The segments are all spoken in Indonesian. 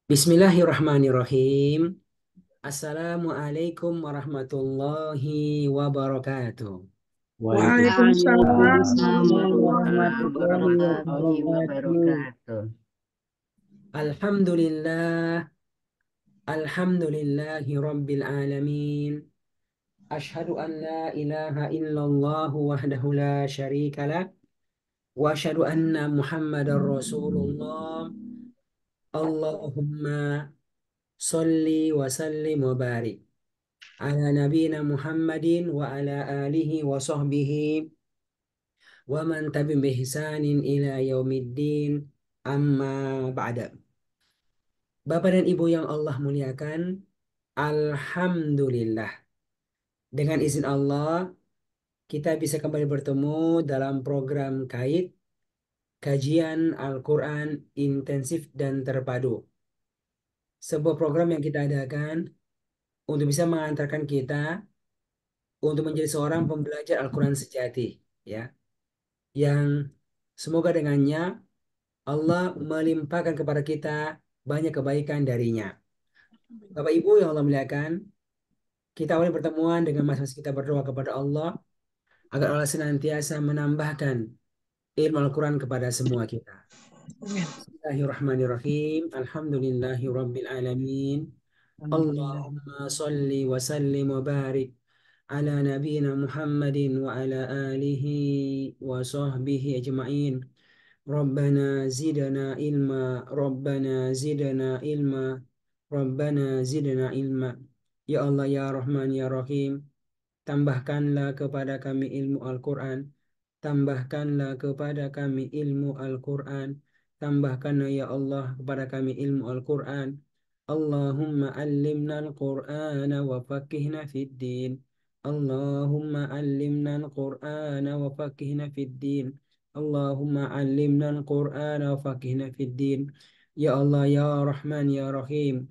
Bismillahirrahmanirrahim. Assalamualaikum warahmatullahi wabarakatuh. Waalaikumsalam Waalaikumsalam warahmatullahi warahmatullahi wabarakatuh. wabarakatuh. Alhamdulillah, alhamdulillahi rabbil alamin. Ashhadu an la ilaha illallah wahdahu la syarika lah. Wa ashhadu anna Muhammadar Rasulullah. Allahumma salli wa sallim wa barik ala nabiyina Muhammadin wa ala alihi wa sahbihi wa man tabi'ahum bi ihsanin ila yaumiddin, amma ba'da. Bapak dan Ibu yang Allah muliakan, alhamdulillah, dengan izin Allah kita bisa kembali bertemu dalam program KAID, kajian Al-Quran intensif dan terpadu, sebuah program yang kita adakan untuk bisa mengantarkan kita untuk menjadi seorang pembelajar Al-Quran sejati, ya, yang semoga dengannya Allah melimpahkan kepada kita banyak kebaikan darinya. Bapak Ibu yang Allah muliakan, kita awali pertemuan dengan masing-masing kita berdoa kepada Allah agar Allah senantiasa menambahkan ilmu Al-Quran kepada semua kita. Bismillahirrahmanirrahim. Alhamdulillahi Rabbil Alamin. Alhamdulillah. Allahumma salli wa sallim wa barik ala nabiyina Muhammadin wa ala alihi wa sahbihi ajma'in. Rabbana zidna ilma, Rabbana zidna ilma, Rabbana zidna ilma. Ya Allah, ya Rahman, ya Rahim, tambahkanlah kepada kami ilmu Al-Quran. Tambahkanlah kepada kami ilmu Al-Quran. Tambahkanlah ya Allah kepada kami ilmu Al-Quran. Allahumma allimna Al-Quran wa fakihna fid din. Allahumma allimna Al-Quran wa fakihna fid din. Allahumma allimna Al-Quran wa fakihna fid din. Ya Allah, ya Rahman, ya Rahim,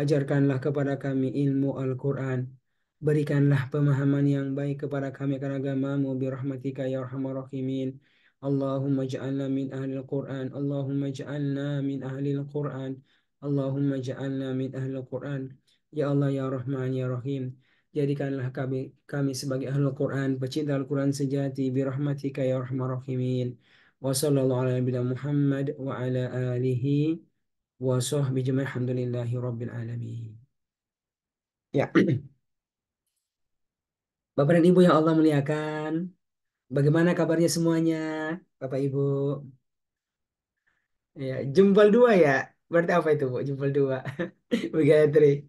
ajarkanlah kepada kami ilmu Al-Quran. Berikanlah pemahaman yang baik kepada kami akan agamamu birahmatika ya arhamar rahimin. Allahumma ja'alna min ahli al-Quran. Allahumma ja'alna min ahli al-Quran. Allahumma ja'alna min ahli al-Quran. Ya Allah, ya Rahman, ya Rahim, jadikanlah kami sebagai ahli al-Quran, pecinta Al-Quran sejati birahmatika ya arhamar rahimin. Wa sallallahu ala nabiyina Muhammad wa ala alihi wa sahbihi jami'an. Alhamdulillahi rabbil alamin. Ya. Bapak dan Ibu yang Allah muliakan, bagaimana kabarnya semuanya, Bapak Ibu? Ya, jempol dua ya. Berarti apa itu, Bu? Jempol dua. Bu Gayatri.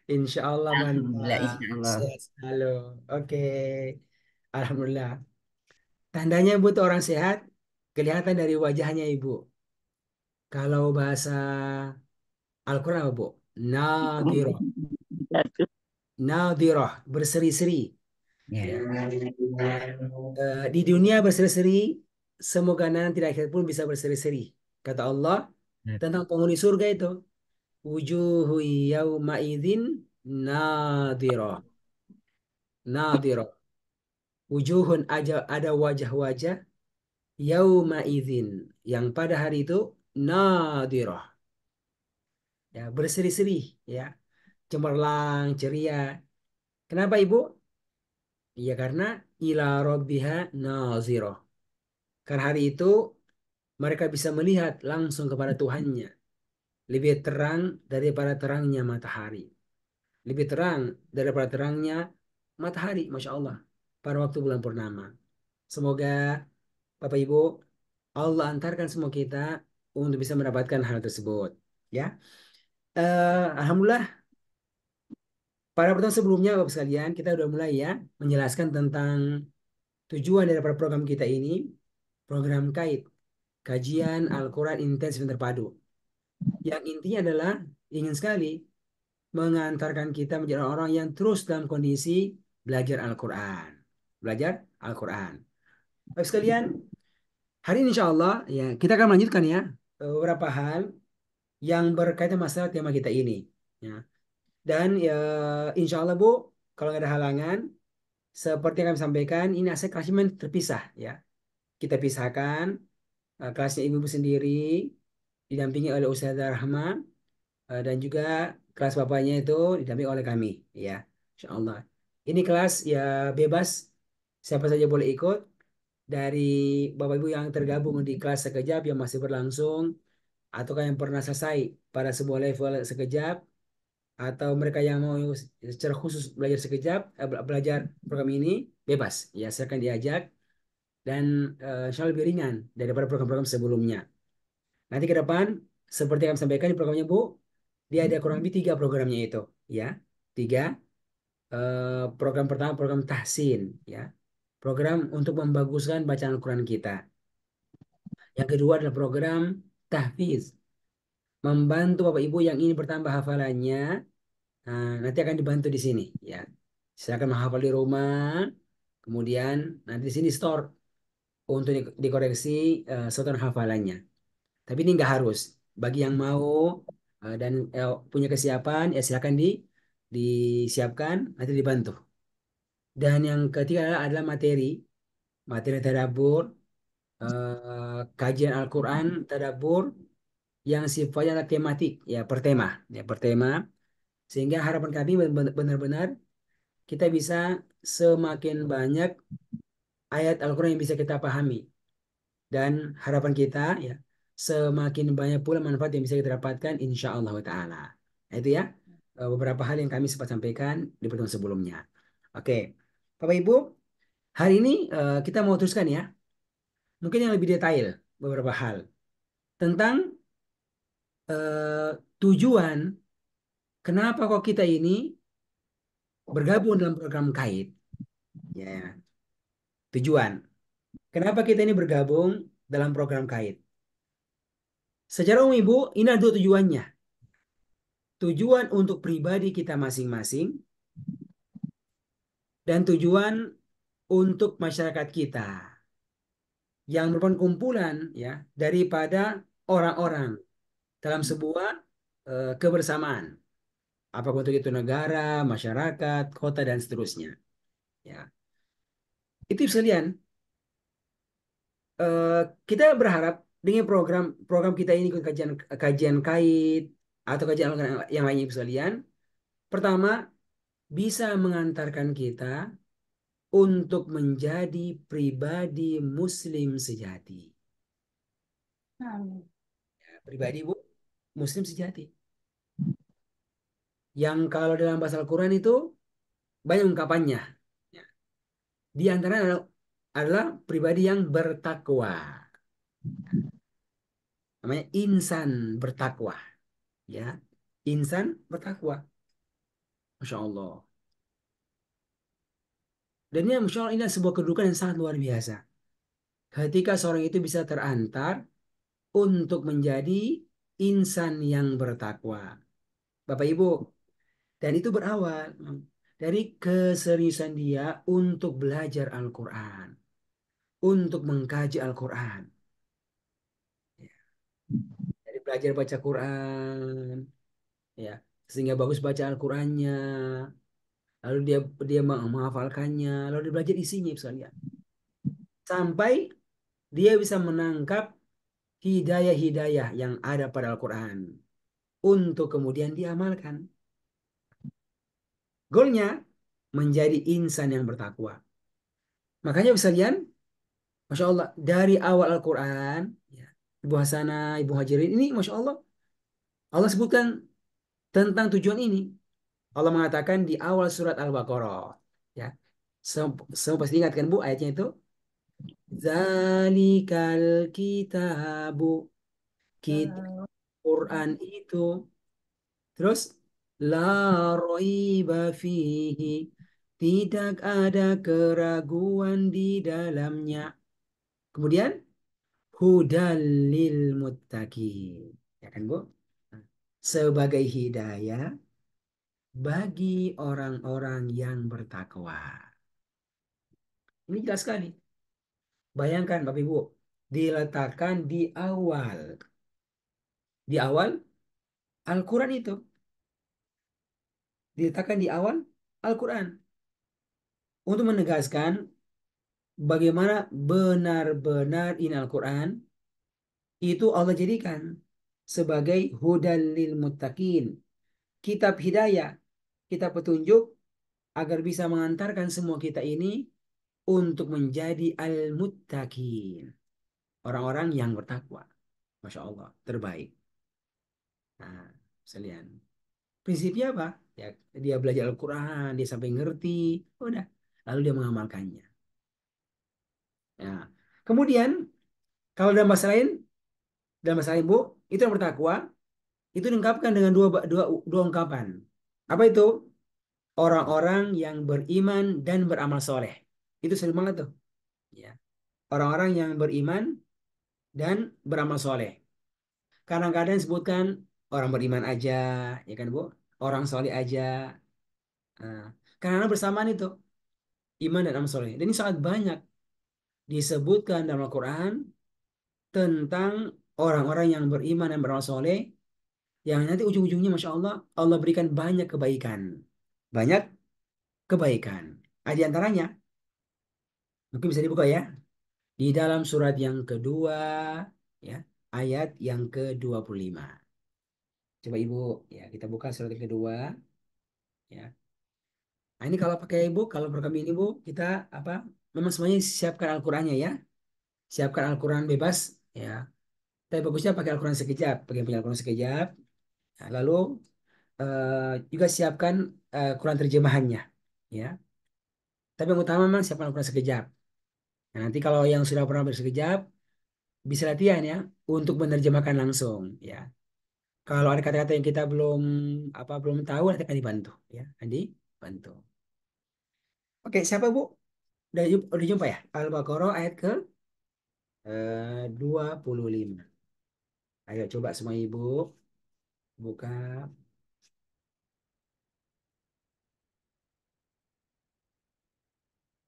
Insya Allah Alhamdulillah, mantap. insya Allah. Sehat selalu. Oke. Alhamdulillah. Tandanya Ibu tuh orang sehat, kelihatan dari wajahnya Ibu. Kalau bahasa Al-Quran apa, Bu? Nadhiroh. Nadhiroh. Berseri-seri. Ya. Ya. Di dunia berseri-seri, semoga nanti di akhirat pun bisa berseri-seri. Kata Allah tentang penghuni surga itu, wujuhu yauma idzin nadhirah. Nadhirah. Wujuhun aja, ada wajah-wajah yauma idzin yang pada hari itu nadhirah. Ya, berseri-seri, ya, cemerlang, ceria. Kenapa Ibu? Ya karena ila rabbiha nazirah. Karena hari itu mereka bisa melihat langsung kepada Tuhannya. Lebih terang daripada terangnya matahari. Lebih terang daripada terangnya matahari, Masya Allah, pada waktu bulan purnama. Semoga Bapak Ibu, Allah antarkan semua kita untuk bisa mendapatkan hal tersebut. Ya, Alhamdulillah, pada pertemuan sebelumnya Bapak sekalian, kita sudah mulai ya menjelaskan tentang tujuan daripada program kita ini, program KAID, Kajian Al-Quran Intensif dan Terpadu. Yang intinya adalah ingin sekali mengantarkan kita menjadi orang yang terus dalam kondisi belajar Al-Quran. Belajar Al-Quran. Baik sekalian, hari ini insya Allah ya kita akan melanjutkan ya beberapa hal yang berkaitan masalah tema kita ini. Ya. Dan ya, insya Allah Bu, kalau nggak ada halangan, seperti yang kami sampaikan, ini aset kelasnya terpisah ya. Kita pisahkan kelasnya Ibu sendiri, didampingi oleh Ustazah Rahma. dan juga kelas bapaknya itu didampingi oleh kami, ya, Insya Allah. Ini kelas ya bebas, siapa saja boleh ikut dari bapak ibu yang tergabung di kelas sekejap yang masih berlangsung, ataukah yang pernah selesai pada sebuah level sekejap, atau mereka yang mau secara khusus belajar sekejap, belajar program ini bebas, ya silakan diajak dan insya Allah lebih ringan daripada program-program sebelumnya. Nanti ke depan, seperti yang kami sampaikan di programnya Bu, dia ada kurang lebih tiga programnya itu, ya, tiga. Program pertama program tahsin, ya, program untuk membaguskan bacaan Al-Quran kita. Yang kedua adalah program tahfiz, membantu Bapak Ibu yang ingin bertambah hafalannya. Nah, nanti akan dibantu di sini, ya. Silakan menghafal di rumah, kemudian nanti di sini store untuk dikoreksi satuan hafalannya. Tapi ini nggak harus. Bagi yang mau dan punya kesiapan, ya silakan disiapkan, nanti dibantu. Dan yang ketiga adalah materi, materi tadabbur, kajian Al-Quran, tadabbur, yang sifatnya adalah tematik, ya per tema, sehingga harapan kami benar-benar kita bisa semakin banyak ayat Al-Quran yang bisa kita pahami, dan harapan kita ya semakin banyak pula manfaat yang bisa kita dapatkan insya Allah Ta'ala. Nah, itu ya beberapa hal yang kami sempat sampaikan di pertemuan sebelumnya. Oke, Bapak Ibu, hari ini kita mau teruskan ya, mungkin yang lebih detail beberapa hal tentang tujuan kenapa kok kita ini bergabung dalam program KAID. Ya, tujuan. Kenapa kita ini bergabung dalam program KAID? Secara umum Ibu, ini ada dua tujuannya. Tujuan untuk pribadi kita masing-masing dan tujuan untuk masyarakat kita yang merupakan kumpulan ya daripada orang-orang dalam sebuah kebersamaan. Apakah untuk itu negara, masyarakat, kota dan seterusnya. Ya, itu sekalian. eh, kita berharap dengan program program kita ini kajian kajian kait atau kajian yang lainnya Ibu sekalian, pertama bisa mengantarkan kita untuk menjadi pribadi Muslim sejati. Ya, pribadi Bu, Muslim sejati. Yang kalau dalam bahasa Al-Quran itu banyak ungkapannya. Ya. Di antaranya adalah pribadi yang bertakwa. Namanya insan bertakwa. Ya, insan bertakwa. Masya Allah. Dan ini Masya Allah ini sebuah kedudukan yang sangat luar biasa. Ketika seorang itu bisa terantar untuk menjadi insan yang bertakwa. Bapak Ibu, dan itu berawal dari keseriusan dia untuk belajar Al-Quran, untuk mengkaji Al-Quran. Dari belajar baca Quran, ya, sehingga bagus baca Al-Qurannya, lalu dia dia menghafalkannya, lalu dia belajar isinya misalnya. Sampai dia bisa menangkap hidayah-hidayah yang ada pada Al-Quran untuk kemudian diamalkan. Goalnya menjadi insan yang bertakwa. Makanya bisa lihat, Masya Allah, dari awal Al-Quran, ya, Ibu Hasanah, Ibu Hajirin, ini Masya Allah, Allah sebutkan tentang tujuan ini. Allah mengatakan di awal surat Al-Baqarah. Ya, semua pasti ingat kan Bu ayatnya itu? Zalikal kitabu. Kita Quran itu. Terus la raiba fihi. Tidak ada keraguan di dalamnya. Kemudian hudalil muttaqin. Ya kan, Bu? Sebagai hidayah bagi orang-orang yang bertakwa. Ini jelas sekali. Bayangkan Bapak Ibu, diletakkan di awal Al-Quran itu. Diletakkan di awal Al-Quran. Untuk menegaskan bagaimana benar-benar ini Al-Quran itu Allah jadikan sebagai hudan lil muttaqin. Kitab hidayah, kitab petunjuk agar bisa mengantarkan semua kita ini untuk menjadi al-muttaqin. Orang-orang yang bertakwa. Masya Allah, terbaik. Nah, sekalian. Prinsipnya apa? Ya, dia belajar Al-Quran, dia sampai ngerti, udah. Lalu dia mengamalkannya. Nah, kemudian kalau dalam bahasa lain Bu, itu yang bertakwa, itu diungkapkan dengan dua ungkapan. Apa itu? Orang-orang yang beriman dan beramal soleh. Itu sering banget tuh. Ya. Orang-orang yang beriman dan beramal soleh. Kadang-kadang disebutkan orang beriman aja, ya kan Bu? Orang soleh aja. Nah, karena bersamaan itu iman dan amal soleh. Dan ini sangat banyak disebutkan dalam Al-Quran tentang orang-orang yang beriman dan beramal soleh yang nanti ujung-ujungnya Masya Allah Allah berikan banyak kebaikan. Banyak kebaikan. Di antaranya mungkin bisa dibuka ya di dalam surat yang kedua ya ayat yang ke-25. Coba Ibu ya kita buka surat yang kedua ya. Nah, ini kalau pakai ibu, kalau program ini Bu, kita apa? Memang semuanya siapkan Al-Qur'annya ya. Siapkan Al-Quran bebas ya. Tapi bagusnya pakai Al-Quran sekejap, pakai punya Al-Quran sekejap. Nah, lalu juga siapkan Quran terjemahannya ya. Tapi yang utama memang siapkan Al-Quran sekejap. Nah, nanti kalau yang sudah pernah bersekejap bisa latihan ya untuk menerjemahkan langsung ya. Kalau ada kata-kata yang kita belum tahu nanti akan dibantu ya. Nanti bantu. Oke, siapa Bu? Udah jumpa ya? Al-Baqarah ayat ke 25. Ayo coba semua Ibu buka.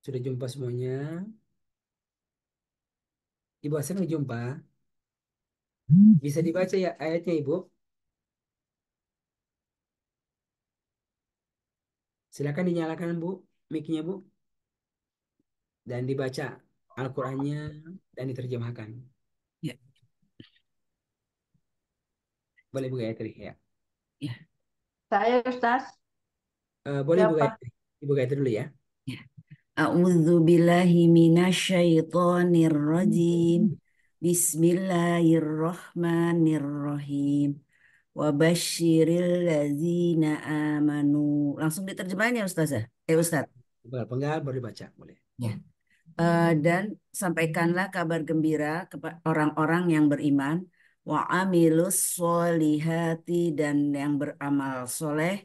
Sudah jumpa semuanya? Ibu Asep udah jumpa? Bisa dibaca ya ayatnya Ibu? Silakan dinyalakan Bu, mic-nya Bu, dan dibaca Al-Qur'annya dan diterjemahkan. Ya, Boleh Bu Gayatri ya. ya, Saya Ustaz, Boleh Bu siapa? Gayatri. Ibu Gayatri dulu ya. ya. A'udzu billahi minasyaitonir rajim. Bismillahirrahmanirrahim. Wa basyiril ladzina amanu. Langsung diterjemahnya Ustazah. Ustaz. Penggal, penggal baru dibaca. Boleh. Ya. Dan sampaikanlah kabar gembira kepada orang-orang yang beriman wa amilus solihati dan yang beramal soleh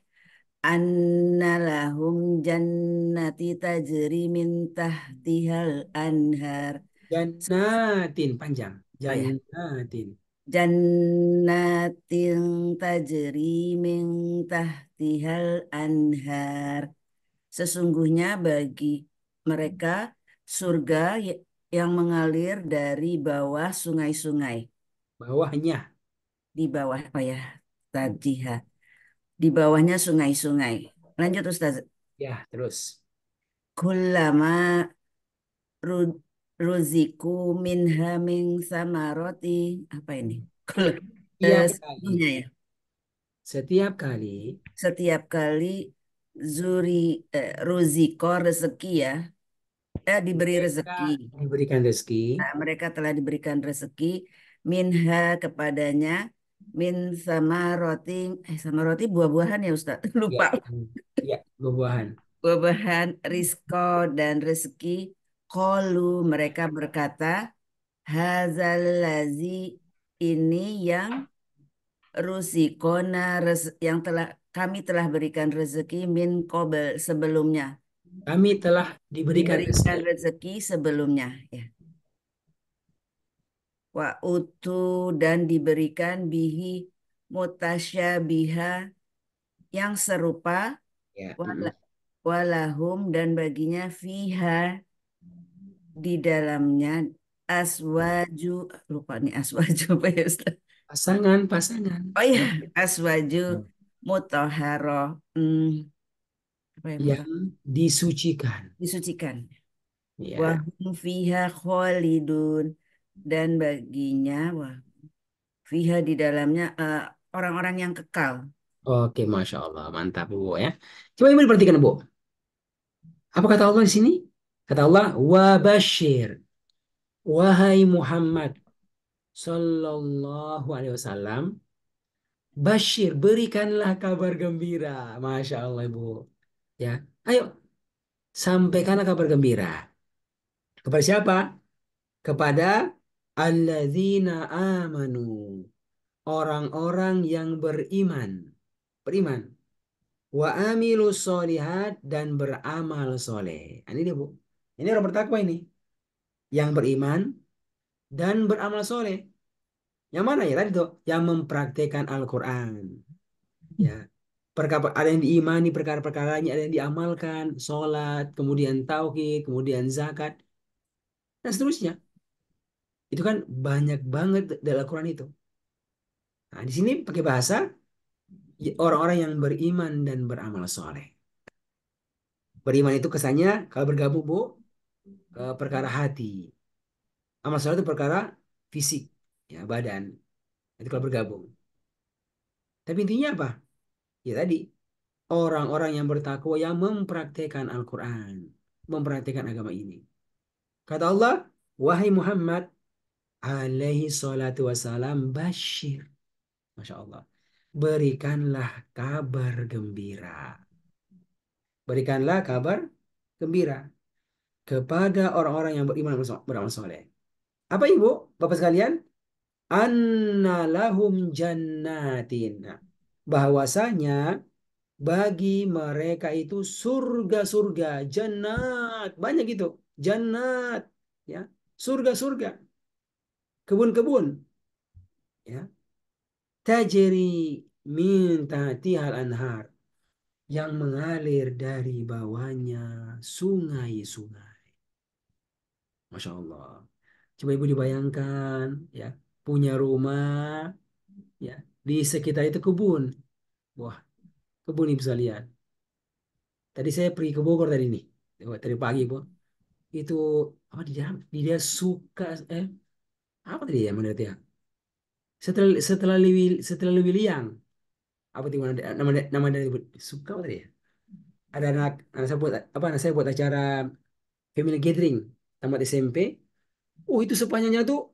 annalahum jannati tajri min tahtihal anhar. Jannatin panjang. Oh ya, Jannatin. jannatin tajri min tahtihal anhar. Sesungguhnya bagi mereka surga yang mengalir dari bawah sungai-sungai. Bawahnya. Di bawah, oh ya, tadi ha. Di bawahnya sungai-sungai. Lanjut Ustaz. Ya, terus. Kullama ru- ruziku minha min samaroti. Apa ini? Setiap kali. Sesungguhnya ya. Setiap kali Setiap kali ruziko rezeki ya. Diberi mereka rezeki. diberikan rezeki. Nah, mereka telah diberikan rezeki minha kepadanya min sama roti sama roti buah-buahan ya Ustaz Ya, lupa ya, buah-buahan. buah-buahan risko dan rezeki qalu mereka berkata hazal lazi ini yang rusikona yang telah kami telah berikan rezeki min qabl sebelumnya Kami telah diberikan diberikan rezeki. rezeki sebelumnya ya wa utu dan diberikan bihi mutasyabiha yang serupa Ya, wala- walahum dan baginya fiha di dalamnya aswaju lupa nih aswaju apa ya Ustaz? pasangan. Oh ya Ya. aswaju mutahharoh apa ya Yang disucikan. disucikan Ya, wahum fiha khalidun dan baginya wah fiha di dalamnya orang-orang yang kekal. Oke, Masya Allah. Mantap, Bu ya. Coba Ibu perhatikan, Bu. Apa kata Allah di sini? Kata Allah, wa bashir. Wahai Muhammad Sallallahu Alaihi Wasallam, Bashir, berikanlah kabar gembira. Masya Allah, Ibu. Ya, ayo, sampaikanlah kabar gembira. Kepada siapa? Kepada alladzina amanu. Orang-orang yang beriman. Beriman. Wa amilu solihat dan beramal soleh. Nah, ini dia, Bu. Ini orang bertakwa ini. Yang beriman dan beramal soleh. Yang mana ya tadi tuh? Yang mempraktekkan Al-Quran. Ya. Perkara, ada yang diimani perkara-perkaranya, ada yang diamalkan. Sholat, kemudian tauhid, kemudian zakat, dan seterusnya. Itu kan banyak banget dalam Al-Quran itu. Nah, di sini pakai bahasa ya, orang-orang yang beriman dan beramal soleh. Beriman itu kesannya kalau bergabung, Bu, ke perkara hati. Amal soleh itu perkara fisik, ya badan. Itu kalau bergabung. Tapi intinya apa? Ya tadi, orang-orang yang bertakwa yang mempraktekkan Al-Quran. Mempraktekkan agama ini. Kata Allah, wahai Muhammad, alaihi salatu wassalam, bashir. Masya Allah. Berikanlah kabar gembira. Berikanlah kabar gembira kepada orang-orang yang beriman beramal soleh. Apa Ibu, Bapak sekalian? Anna lahum jannatin. Nah, bahwasanya bagi mereka itu surga-surga, jannat, banyak itu, jannat, ya, surga-surga, kebun-kebun, ya, tajri min tahtihal anhar, yang mengalir dari bawahnya sungai-sungai. Masya Allah. Coba Ibu dibayangkan, ya, punya rumah, ya, di sekitar itu kebun. Wah, kebun Ibu bisa lihat. Tadi saya pergi ke Bogor tadi nih, tadi pagi Bu. Itu apa dia suka eh apa tadi ya menurut ya? Setelah lebih liang. Apa tadi nama dari suka apa tadi ya? Ada anak saya buat apa anak saya buat acara family gathering tamat SMP. Oh, itu sepanjangnya tuh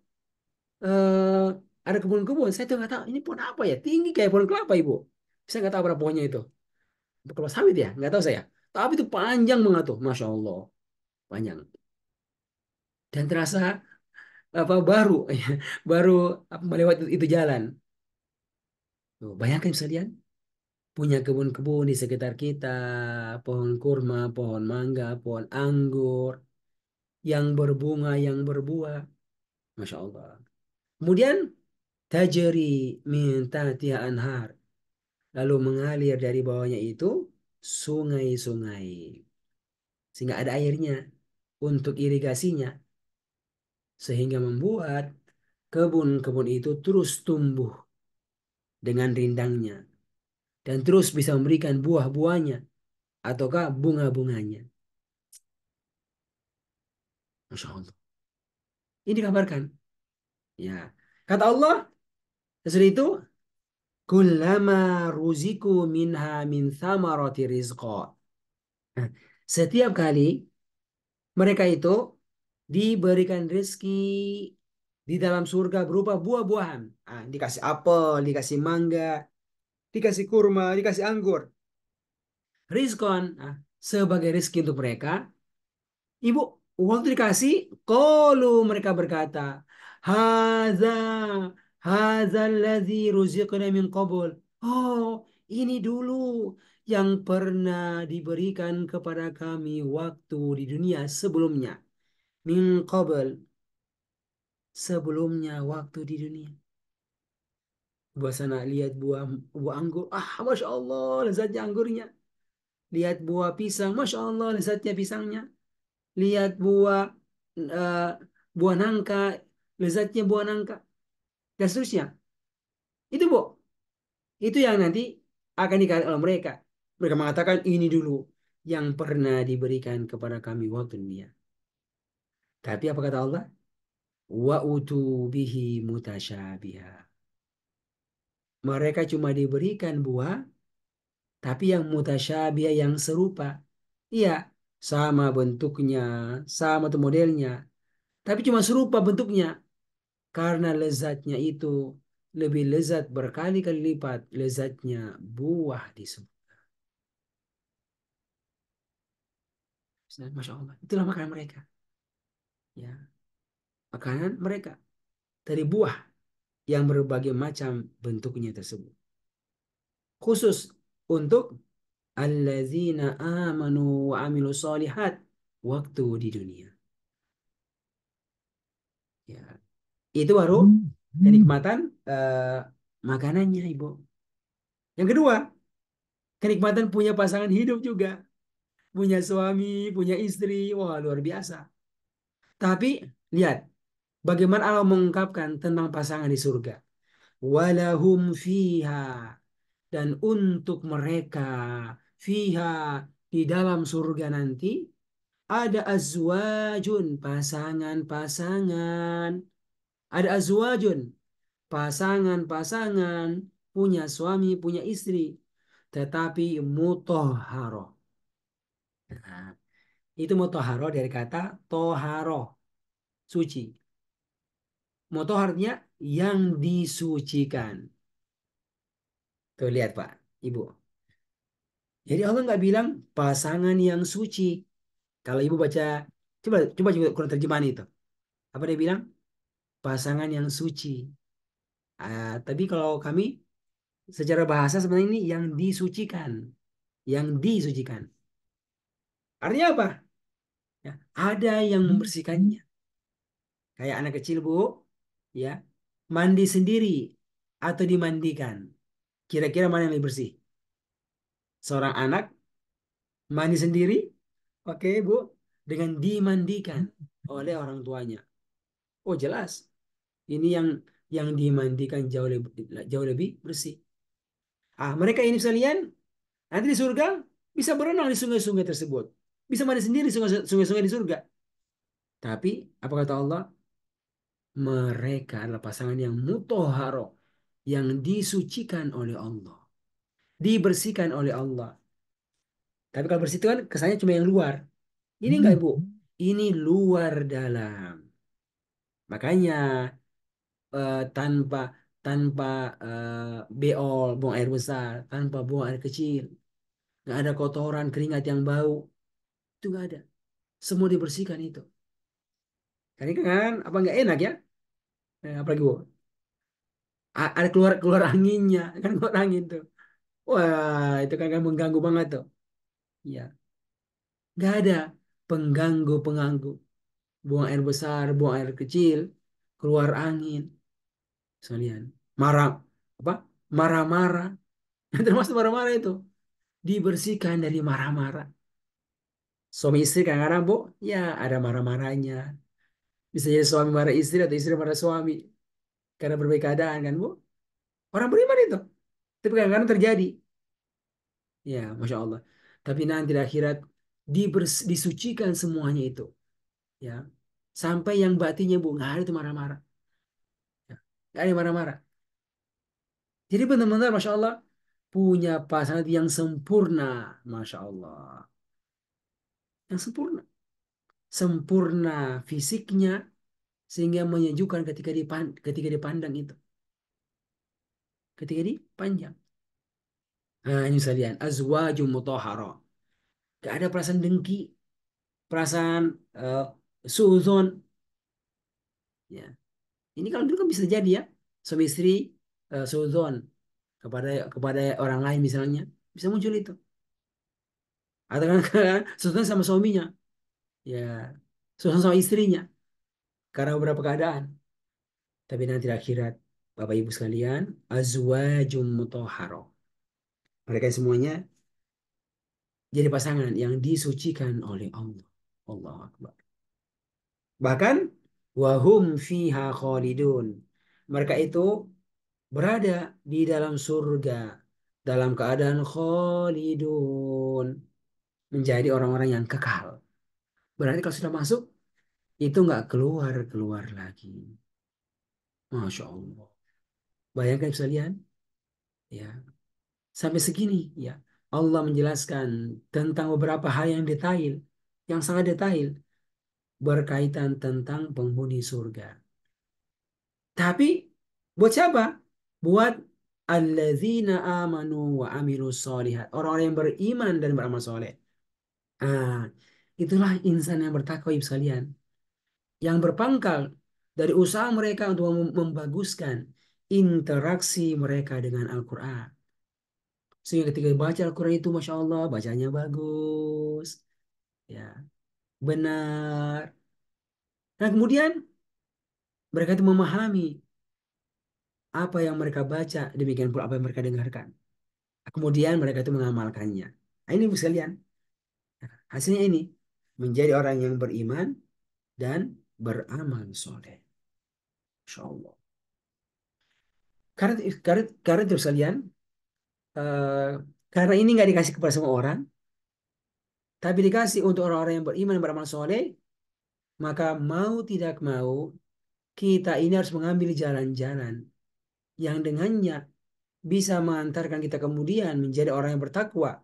eh ada kebun-kebun. Saya tuh nggak tahu ini pohon apa ya. Tinggi kayak pohon kelapa, Ibu. Saya nggak tahu berapa pohonnya itu. Kelapa sawit ya? Nggak tahu saya. Tapi itu panjang banget tuh. Masya Allah. Panjang. Dan terasa apa baru baru apa, melewati itu jalan. Tuh, bayangkan sekalian. Punya kebun-kebun di sekitar kita. Pohon kurma, pohon mangga, pohon anggur. Yang berbunga, yang berbuah. Masya Allah. Kemudian tajri min tahtiha anhar. Lalu mengalir dari bawahnya itu sungai-sungai. Sehingga ada airnya untuk irigasinya. Sehingga membuat kebun-kebun itu terus tumbuh dengan rindangnya. Dan terus bisa memberikan buah-buahnya ataukah bunga-bunganya. Masya Allah. Ini dikabarkan. Ya. Kata Allah, sesudah itu, kullama ruziku minha min thamarati rizqa. Nah, setiap kali mereka itu diberikan rezeki di dalam surga berupa buah-buahan. Ah, dikasih apel, dikasih mangga, dikasih kurma, dikasih anggur. Rizkon, ah, sebagai rezeki untuk mereka. Ibu, waktu dikasih, kalau mereka berkata, Haza, Haza alladzi ruziqna min qabul. Oh, ini dulu yang pernah diberikan kepada kami waktu di dunia sebelumnya. Min qabl, sebelumnya waktu di dunia. Buah sana lihat buah buah anggur. Ah, Masya Allah, lezatnya anggurnya. Lihat buah pisang. Masya Allah, lezatnya pisangnya. Lihat eh, buah nangka. Lezatnya buah nangka. Dan seterusnya. Itu, Bu. Itu yang nanti akan dikatakan oleh mereka. Mereka mengatakan ini dulu yang pernah diberikan kepada kami waktu dunia. Tapi apa kata Allah? Wa utu bihi mutasyabiha. mereka cuma diberikan buah, tapi yang mutasyabih yang serupa. Iya, sama bentuknya, sama tuh modelnya, tapi cuma serupa bentuknya. Karena lezatnya itu lebih lezat berkali-kali lipat lezatnya buah di surga. Masya Allah. Itulah makanan mereka. Ya, makanan mereka dari buah yang berbagai macam bentuknya tersebut. Khusus untuk allazina amanu wa amilu solihat waktu di dunia. Ya, itu baru kenikmatan makanannya, Ibu. Yang kedua, kenikmatan punya pasangan hidup juga. Punya suami, punya istri, wah luar biasa. Tapi lihat bagaimana Allah mengungkapkan tentang pasangan di surga. Walahum fiha, dan untuk mereka fiha, di dalam surga nanti ada azwajun, pasangan-pasangan. Ada azwajun, pasangan-pasangan, punya suami, punya istri, tetapi mutahharoh. Nah, itu mutahharoh dari kata toharoh, suci. Mutahhar artinya yang disucikan. Tuh lihat Pak, Ibu. Jadi Allah nggak bilang pasangan yang suci. Kalau Ibu baca, coba coba juga kurang terjemahan itu. Apa dia bilang? Pasangan yang suci. Tapi kalau kami secara bahasa sebenarnya ini yang disucikan. Yang disucikan. Artinya apa? Ya, ada yang membersihkannya. Kayak anak kecil Bu, ya, mandi sendiri atau dimandikan. Kira-kira mana yang lebih bersih? Seorang anak mandi sendiri, oke Bu, dengan dimandikan oleh orang tuanya. Oh jelas, ini yang dimandikan jauh lebih bersih. Mereka ini sekalian nanti di surga bisa berenang di sungai-sungai tersebut, bisa mandi sendiri di sungai-sungai di surga. Tapi apa kata Allah? Mereka adalah pasangan yang mutahharo, yang disucikan oleh Allah, dibersihkan oleh Allah. Tapi kalau bersih itu kan kesannya cuma yang luar. Ini enggak, Ibu. Ini luar dalam. Makanya tanpa tanpa beol, buang air besar, tanpa buang air kecil, nggak ada kotoran, keringat yang bau, itu nggak ada. Semua dibersihkan itu. Karena kan apa nggak enak ya? Apalagi Bu, ada keluar keluar anginnya, kan keluar angin tuh. Wah, itu kan mengganggu banget tuh. Ya, nggak ada pengganggu. Buang air besar, buang air kecil, keluar angin, sekalian. Marah, apa? Marah-marah. Termasuk marah-marah itu. Dibersihkan dari marah-marah. Suami istri kadang-kadang, Bu, ya ada marah-marahnya. Bisa jadi suami marah istri atau istri marah suami. Karena berbagai keadaan kan, Bu. Orang beriman itu. Tapi kadang-kadang terjadi. Ya, Masya Allah. Tapi nanti di akhirat disucikan semuanya itu. Ya. Sampai yang batinnya, Bu, nggak ada itu marah-marah. Ya. Nggak ada yang marah-marah. Jadi benar-benar Masya Allah punya pasangan yang sempurna. Masya Allah. Yang sempurna. Sempurna fisiknya sehingga menyejukkan ketika dipandang itu. Ketika dipandang. Nah ini sekalian. Azwajum mutahhara. Gak ada perasaan dengki. Perasaan suuzon. Ya. Ini kalau dulu kan bisa jadi ya. Suami istri suuzon kepada kepada orang lain misalnya. Bisa muncul itu. Atau kan suuzon sama suaminya. Ya. Suuzon sama istrinya. Karena beberapa keadaan. Tapi nanti di akhirat, Bapak Ibu sekalian, azwajum mutahharo. Mereka semuanya jadi pasangan yang disucikan oleh Allah. Allahu Akbar. Bahkan wahum fiha khalidun. Mereka itu berada di dalam surga dalam keadaan khalidun, menjadi orang-orang yang kekal. Berarti kalau sudah masuk itu nggak keluar lagi. Masya Allah. Bayangkan sekalian, Ya, sampai segini ya. Allah menjelaskan tentang beberapa hal yang detail, yang sangat detail berkaitan tentang penghuni surga. Tapi buat siapa? Buat alladzina amanu wa amilus solihat. Orang-orang yang beriman dan beramal soleh. Ah, itulah insan yang bertakwa ibu sekalian. Yang berpangkal dari usaha mereka untuk membaguskan interaksi mereka dengan Al-Quran. Sehingga ketika baca Al-Quran itu Masya Allah bacanya bagus. Ya, benar. Nah kemudian mereka itu memahami apa yang mereka baca. Demikian pula apa yang mereka dengarkan. Kemudian mereka itu mengamalkannya. Nah, ini Bu sekalian. Hasilnya ini. Menjadi orang yang beriman dan beramal soleh. Insya Allah. Karena itu sekalian. eh, karena ini nggak dikasih kepada semua orang. Tapi dikasih untuk orang-orang yang beriman dan beramal soleh. Maka mau tidak mau. Kita ini harus mengambil jalan-jalan. Yang dengannya bisa mengantarkan kita kemudian menjadi orang yang bertakwa.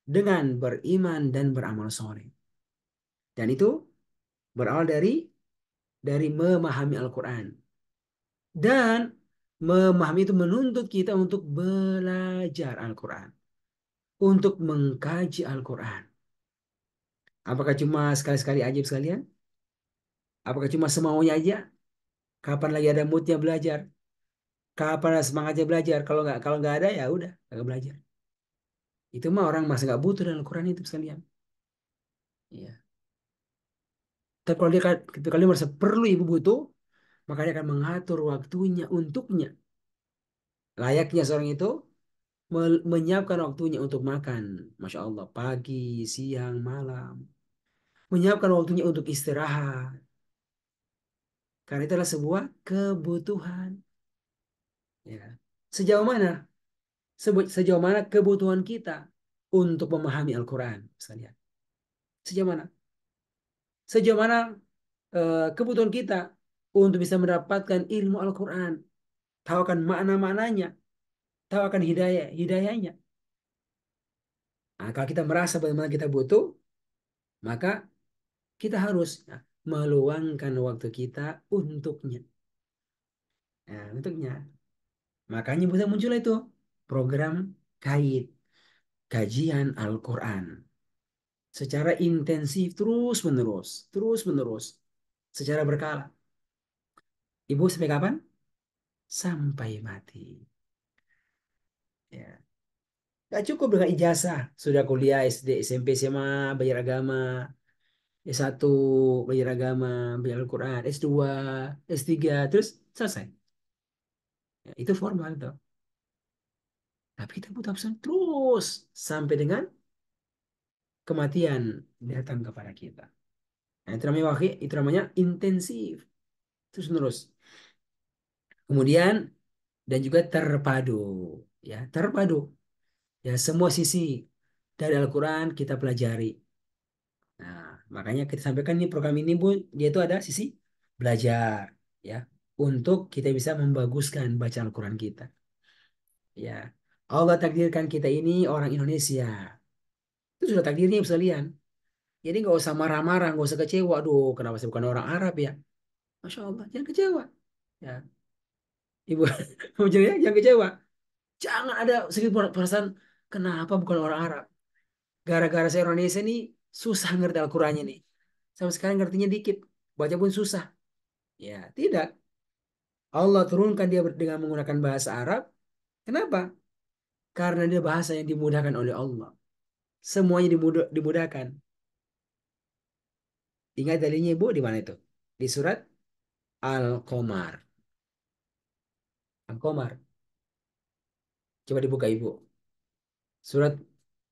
Dengan beriman dan beramal soleh. Dan itu berawal dari memahami Al-Quran. Dan memahami itu menuntut kita untuk belajar Al-Quran. Untuk mengkaji Al-Quran. Apakah cuma sekali-sekali aja sekalian? Apakah cuma semaunya aja? Kapan lagi ada moodnya belajar? Kapan ada semangatnya belajar? Kalau nggak ada ya udah nggak belajar. Itu mah orang masih nggak butuh dengan Al-Quran itu sekalian. Iya. Tapi kalau dia merasa perlu ibu butuh, maka dia akan mengatur waktunya untuknya. Layaknya seorang itu menyiapkan waktunya untuk makan. Masya Allah, pagi, siang, malam. Menyiapkan waktunya untuk istirahat. Karena itu adalah sebuah kebutuhan. Ya. Sejauh mana? Sejauh mana kebutuhan kita untuk memahami Al-Quran. Misalnya. Sejauh mana? Sejauh mana kebutuhan kita untuk bisa mendapatkan ilmu Al-Quran. Tahu akan makna-maknanya. Tahu akan hidayahnya. Nah, kalau kita merasa bagaimana kita butuh, maka kita harus meluangkan waktu kita untuknya. Nah, untuknya. Makanya bisa muncul itu program kait kajian Al-Quran secara intensif terus menerus, secara berkala. Ibu sampai kapan? Sampai mati. Ya. Gak cukup dengan ijazah sudah kuliah SD, SMP, SMA, belajar agama, S1, belajar agama, belajar Al-Quran, S2, S3, terus selesai. Ya, itu formal tuh. Tapi kita butuh absen terus sampai dengan kematian datang kepada kita. Nah, itu namanya wakil, itu namanya intensif terus menerus. Kemudian dan juga terpadu, ya terpadu. Ya semua sisi dari Al-Quran kita pelajari. Nah, makanya kita sampaikan nih program ini Bu, dia itu ada sisi belajar, ya, untuk kita bisa membaguskan bacaan Al-Quran kita. Ya, Allah takdirkan kita ini orang Indonesia. Itu sudah takdirnya sekalian. Jadi nggak usah marah-marah, nggak usah kecewa. Aduh, kenapa saya bukan orang Arab ya? Masya Allah, jangan kecewa. Ya, Ibu, jangan kecewa. Jangan ada sedikit perasaan, kenapa bukan orang Arab? Gara-gara saya orang Indonesia nih, susah ngerti Al-Qurannya nih. Sampai sekarang ngertinya dikit. Baca pun susah. Ya, tidak. Allah turunkan dia dengan menggunakan bahasa Arab. Kenapa? Karena dia bahasa yang dimudahkan oleh Allah. Semuanya dimudahkan. Ingat dalilnya Ibu di mana itu? Di surat Al-Qamar. Al-Qamar. Coba dibuka Ibu. Surat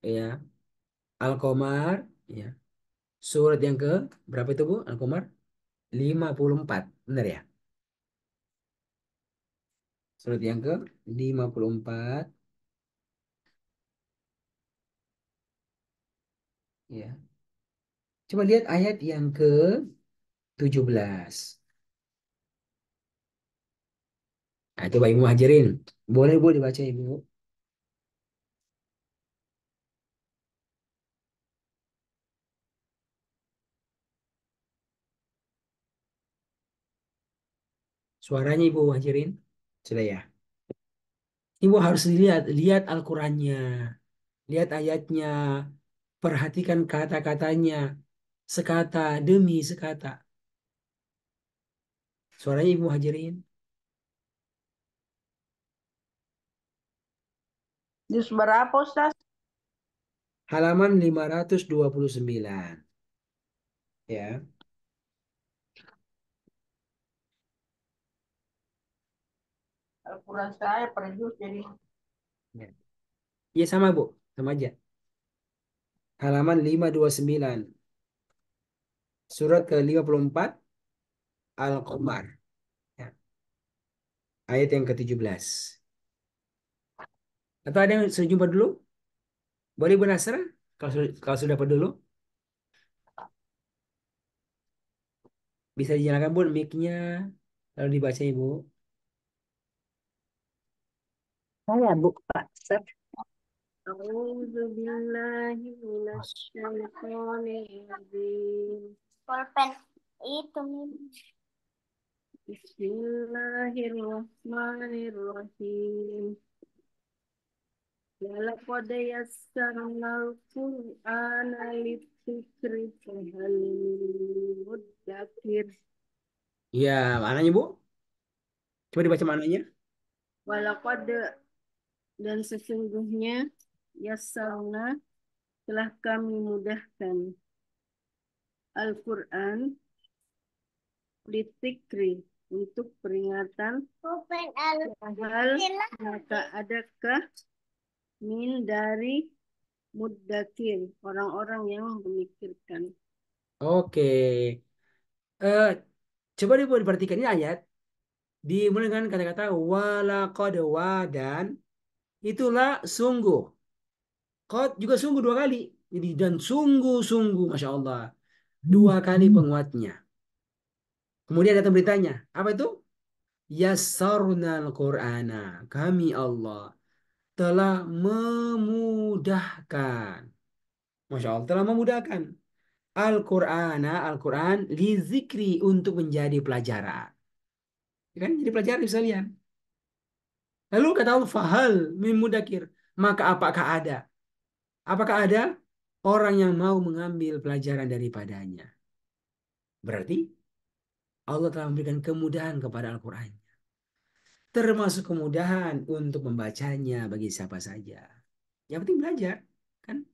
ya Al-Qamar ya. Surat yang ke berapa itu Bu? Al-Qamar 54. Benar ya? Surat yang ke 54 ya. Coba lihat ayat yang ke 17. Nah, coba Ibu Muhajirin. Boleh Bu dibaca Ibu. Suaranya Ibu Hajirin. Sudah ya. Ibu harus lihat Al-Qur'annya, lihat ayatnya, perhatikan kata-katanya, sekata demi sekata. Suaranya Ibu Hajirin. Jus berapa, Ustaz? Halaman 529. Ya. Al-Quran saya per jus jadi. Ya. Iya sama Bu, sama aja. Halaman 529. Surat ke-54 Al-Qamar. Ya. Ayat yang ke-17. Atau ada yang sudah jumpa dulu? Boleh Bu Nasra? Kalau sudah dapat dulu, bisa dinyalakan Bu mic-nya. Lalu dibaca Ibu. Saya buka. أعوذ بالله من الشيطان الرجيم. Pulpen itu Bismillahirrahmanirrahim. ولقد يسرنا القرآن للذكر فهل من مدكر. Ya, maknanya Bu. Coba dibaca maknanya. Walaqad dan sesungguhnya yassarna telah kami mudahkan Al-Quran litikri untuk peringatan hal maka adakah min dari mudakir orang-orang yang memikirkan. Oke. Eh, coba Ibu diperhatikan ini ayat. Dimulai dengan kata-kata walaqad wa dan itulah sungguh. Qad juga sungguh dua kali. Jadi dan sungguh-sungguh Masya Allah. Dua kali penguatnya. Kemudian datang beritanya. Apa itu? Yassarnal Qur'ana. Kami Allah telah memudahkan. Masya Allah telah memudahkan. Al-Quran li zikri untuk menjadi pelajaran. Ya kan? Jadi pelajaran sekalian. Lalu kata Allah, fahal min mudakir. Maka apakah ada? Apakah ada orang yang mau mengambil pelajaran daripadanya? Berarti Allah telah memberikan kemudahan kepada Al-Quran. Termasuk kemudahan untuk membacanya bagi siapa saja. Yang penting belajar. Kan?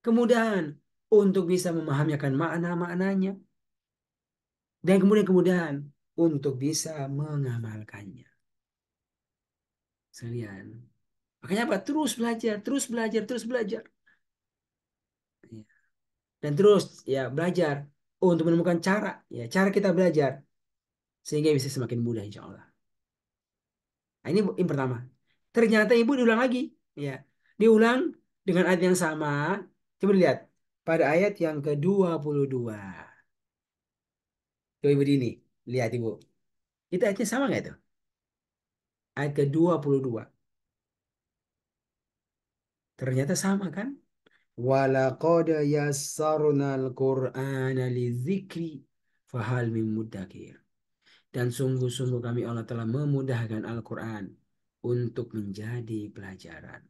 Kemudahan untuk bisa memahami akan makna-maknanya. Dan kemudian kemudahan untuk bisa mengamalkannya. Sekalian. Makanya apa? Terus belajar, terus belajar, terus belajar. Ya. Dan terus ya belajar untuk menemukan cara. Ya, cara kita belajar. Sehingga bisa semakin mudah insya Allah. Nah, ini yang pertama. Ternyata ibu diulang lagi. Ya. Diulang dengan ayat yang sama. Coba lihat. Pada ayat yang ke-22. Coba ibu ini. Lihat ibu. Itu ayatnya sama nggak itu? Ayat ke-22. Ternyata sama kan? Walaqad yassarnal Qur'ana lidzikri fahal min muddakir. Dan sungguh-sungguh kami Allah telah memudahkan Al-Quran untuk menjadi pelajaran.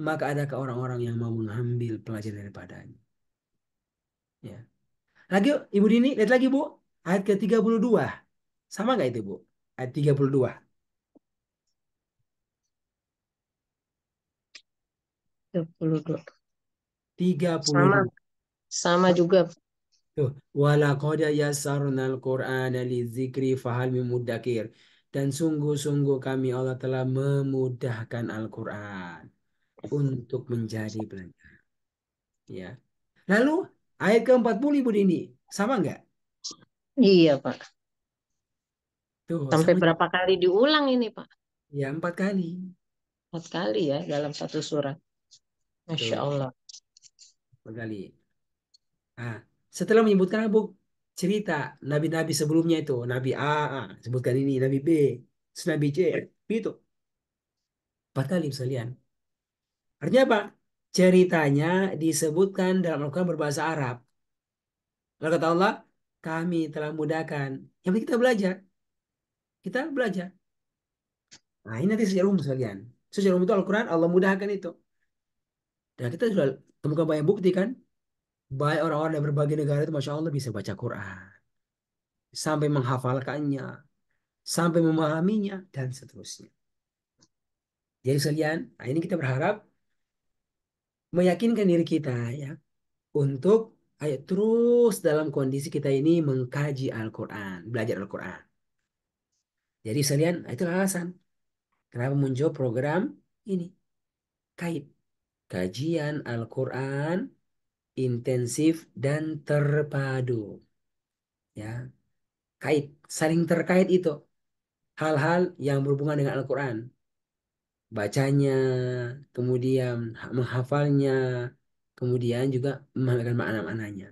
Maka adakah orang-orang yang mau mengambil pelajaran daripadanya? Ya. Lagi, Ibu Dini, lihat lagi Bu. Ayat ke-32. Sama nggak itu Bu? Ayat 32. 22. Sama, 32. sama juga. Tuh, walaqad yassarnal Qur'ana lidzikri fahal min muddakir. Dan sungguh-sungguh kami Allah telah memudahkan Al-Quran untuk menjadi pelajar. Ya. Lalu ayat ke-40 Ibu Dini, sama nggak? Iya, Pak. Tuh, Sampai sama berapa kali diulang ini, Pak? ya 4 kali. 4 kali ya dalam satu surat. Masya Tuh, Allah. 4 kali. Nah, setelah menyebutkan Abu cerita nabi-nabi sebelumnya itu, Nabi A, sebutkan ini, Nabi B, terus Nabi C, itu 4 kali sekalian. Artinya apa? Ceritanya disebutkan dalam Al-Quran berbahasa Arab. Lalu kata Allah, kami telah mudahkan. Yang penting kita belajar. kita belajar. Nah, ini nanti secara umum sekalian. Secara umum itu Al-Quran, Allah mudahkan itu. Dan kita sudah temukan banyak bukti kan. Baik orang-orang dari berbagai negara itu Masya Allah bisa baca Quran. Sampai menghafalkannya. Sampai memahaminya. Dan seterusnya. Jadi sekalian, nah ini kita berharap meyakinkan diri kita ya. Untuk ayo terus dalam kondisi kita ini mengkaji Al-Quran. Belajar Al-Quran. Jadi sekalian, nah, itu alasan. Kenapa muncul program ini. Kait. Kajian Al-Quran intensif dan terpadu. Ya, kait, saling terkait itu hal-hal yang berhubungan dengan Al-Quran. Bacanya, kemudian menghafalnya, kemudian juga memahami makna-maknanya.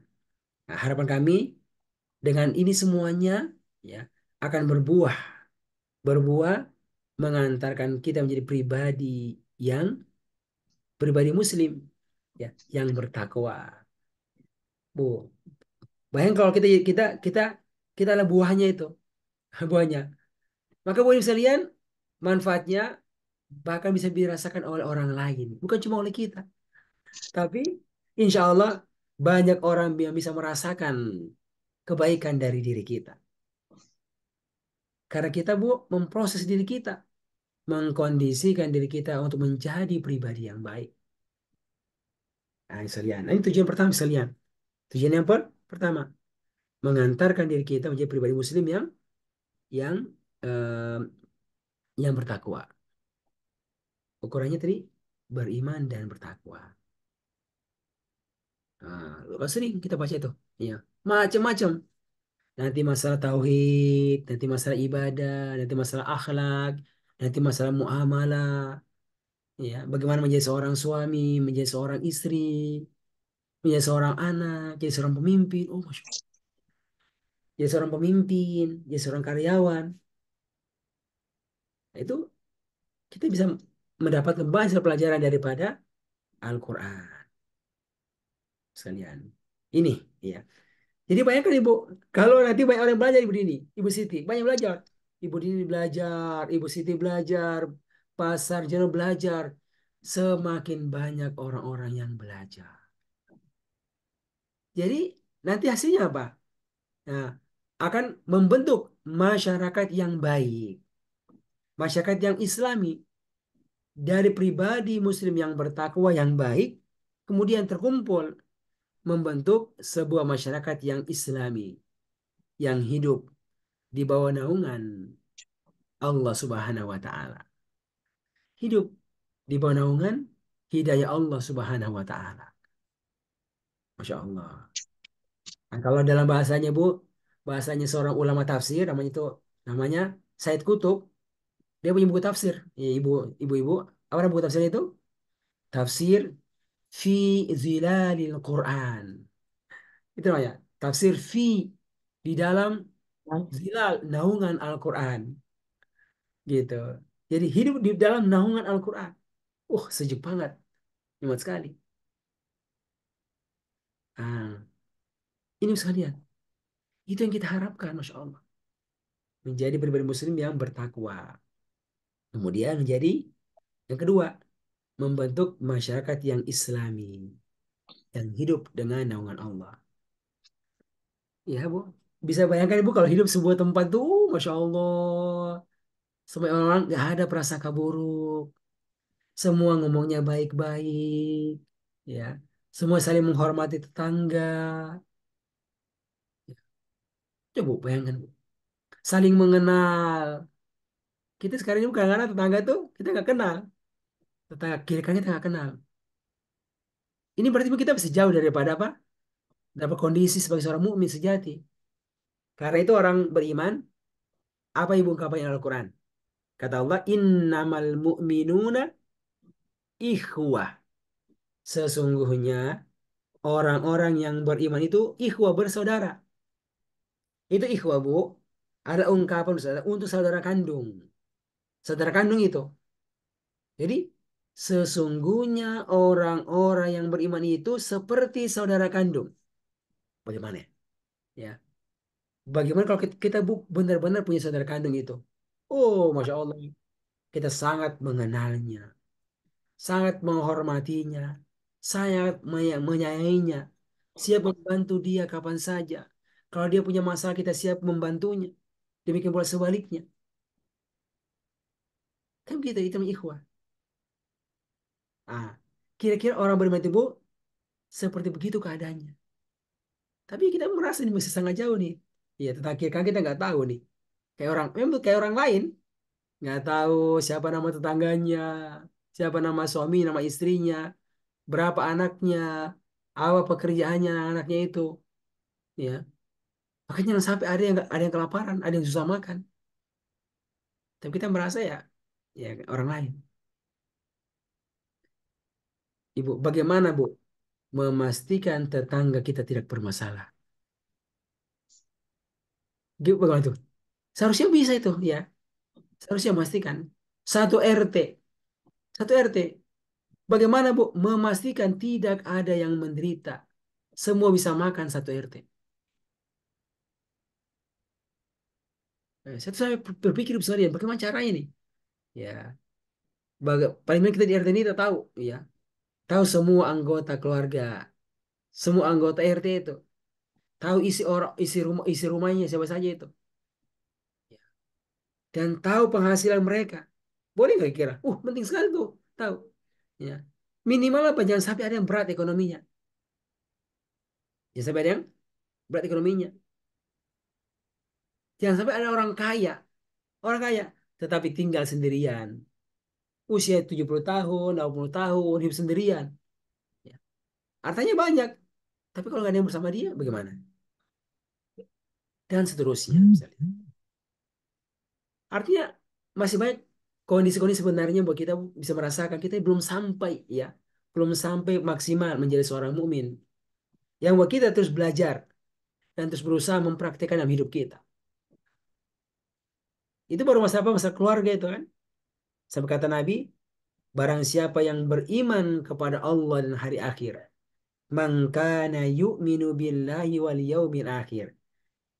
Nah, harapan kami dengan ini semuanya ya akan berbuah mengantarkan kita menjadi yang pribadi Muslim ya, yang bertakwa. Bu, bayangkan kalau kita kita kita kita adalah buahnya itu, buahnya. Maka buah sekalian manfaatnya bahkan bisa dirasakan oleh orang lain, bukan cuma oleh kita. Tapi insya Allah banyak orang yang bisa merasakan kebaikan dari diri kita. Karena kita memproses diri kita, mengkondisikan diri kita untuk menjadi pribadi yang baik. Nah, sekalian. Nah, ini tujuan pertama sekalian. Tujuan yang pertama, mengantarkan diri kita menjadi pribadi Muslim yang eh, yang bertakwa. Ukurannya tadi beriman dan bertakwa. Nah, sering kita baca itu. Ya, macam-macam. Nanti masalah tauhid, nanti masalah ibadah, nanti masalah akhlak, nanti masalah muamalah, ya, bagaimana menjadi seorang suami, menjadi seorang istri, menjadi seorang anak, jadi seorang pemimpin. Oh, Masya Allah. Jadi seorang pemimpin, jadi seorang karyawan. Nah, itu kita bisa mendapatkan banyak pelajaran daripada Al-Quran sekalian. Ini, ya. Jadi bayangkan Ibu, kalau nanti banyak orang belajar Ibu Dini, Ibu Siti, banyak belajar. Ibu Dini belajar, Ibu Siti belajar, Pasar Jero belajar. Semakin banyak orang-orang yang belajar. Jadi nanti hasilnya apa? Nah, akan membentuk masyarakat yang baik. Masyarakat yang islami. Dari pribadi muslim yang bertakwa yang baik, kemudian terkumpul membentuk sebuah masyarakat yang islami. Yang hidup di bawah naungan Allah Subhanahu wa taala. Hidup di bawah naungan hidayah Allah Subhanahu wa taala. Masya Allah. Nah, kalau dalam bahasanya Bu, bahasanya seorang ulama tafsir namanya Said Kutub, dia punya buku tafsir. Ya, ibu-ibu, apa buku tafsir itu? Tafsir fi zilalil Quran. Itu namanya. Tafsir di dalam zilal naungan Al-Quran. Gitu. Jadi hidup di dalam naungan Al-Quran. Sejuk banget. Nikmat sekali. Nah, ini sekalian. Itu yang kita harapkan, Masya Allah. Menjadi pribadi muslim yang bertakwa. Kemudian menjadi yang kedua, membentuk masyarakat yang islami. Yang hidup dengan naungan Allah. Ya, Bu. Bisa bayangkan, Ibu, kalau hidup sebuah tempat tuh, Masya Allah. Semua orang gak ada prasangka buruk. Semua ngomongnya baik-baik. Ya. Semua saling menghormati tetangga. Coba bayangkan, Bu. Saling mengenal. Kita sekarang ini kadang-kadang tetangga tuh kita nggak kenal. Tetangga kiri kanan kita nggak kenal. Ini berarti kita bisa jauh daripada apa? Dapat kondisi sebagai seorang mukmin sejati. Karena itu orang beriman, apa ibu ungkapan Al-Quran? Kata Allah, innamal mu'minuna ikhwah. Sesungguhnya orang-orang yang beriman itu ikhwah bersaudara. Itu ikhwah, Bu. Ada ungkapan untuk saudara kandung. Saudara kandung itu. Jadi sesungguhnya orang-orang yang beriman itu seperti saudara kandung. Bagaimana? Ya. Bagaimana kalau kita benar-benar punya saudara kandung itu? Oh, Masya Allah. Kita sangat mengenalnya, sangat menghormatinya, sangat menyayanginya, siap membantu dia kapan saja. Kalau dia punya masalah, kita siap membantunya. Demikian pula sebaliknya. Kan kita itu namanya ikhwah. Ah, kira-kira orang beriman itu, Bu, seperti begitu keadaannya. Tapi kita merasa ini masih sangat jauh nih. Iya, tentang kira kan kita nggak tahu nih. Kayak orang, memang kayak orang lain. Nggak tahu siapa nama tetangganya, siapa nama suami, nama istrinya, berapa anaknya, apa pekerjaannya anaknya itu. Ya, makanya jangan sampai ada yang kelaparan, ada yang susah makan. Tapi kita merasa ya, ya orang lain. Ibu, bagaimana Bu memastikan tetangga kita tidak bermasalah? Bagaimana tuh? Seharusnya bisa itu, ya. Seharusnya memastikan. Satu RT, satu RT. Bagaimana Bu memastikan tidak ada yang menderita? Semua bisa makan satu RT. Saya berpikir besar ya, bagaimana caranya nih? Ya, paling tidak kita di RT ini kita tahu, ya, tahu semua anggota keluarga, semua anggota RT itu, tahu isi orang, isi rumahnya siapa saja itu, ya. Dan tahu penghasilan mereka. Boleh nggak kira? Penting sekali tuh, tahu. Ya, minimal apa? Jangan sampai ada yang berat ekonominya. Jangan sampai ada yang berat ekonominya. Jangan sampai ada orang kaya, tetapi tinggal sendirian. Usia 70 tahun, 60 tahun, hidup sendirian. Ya. Hartanya banyak, tapi kalau nggak ada yang bersama dia, bagaimana? Dan seterusnya, misalnya. Artinya masih banyak kondisi-kondisi sebenarnya buat kita bisa merasakan kita belum sampai, ya, belum sampai maksimal menjadi seorang mukmin. Yang buat kita terus belajar dan terus berusaha mempraktikkan dalam hidup kita. Itu baru masalah apa? Masalah keluarga itu kan. Sampai kata Nabi, barang siapa yang beriman kepada Allah dan hari akhir, man kana yu'minu billahi wal yaumil akhir.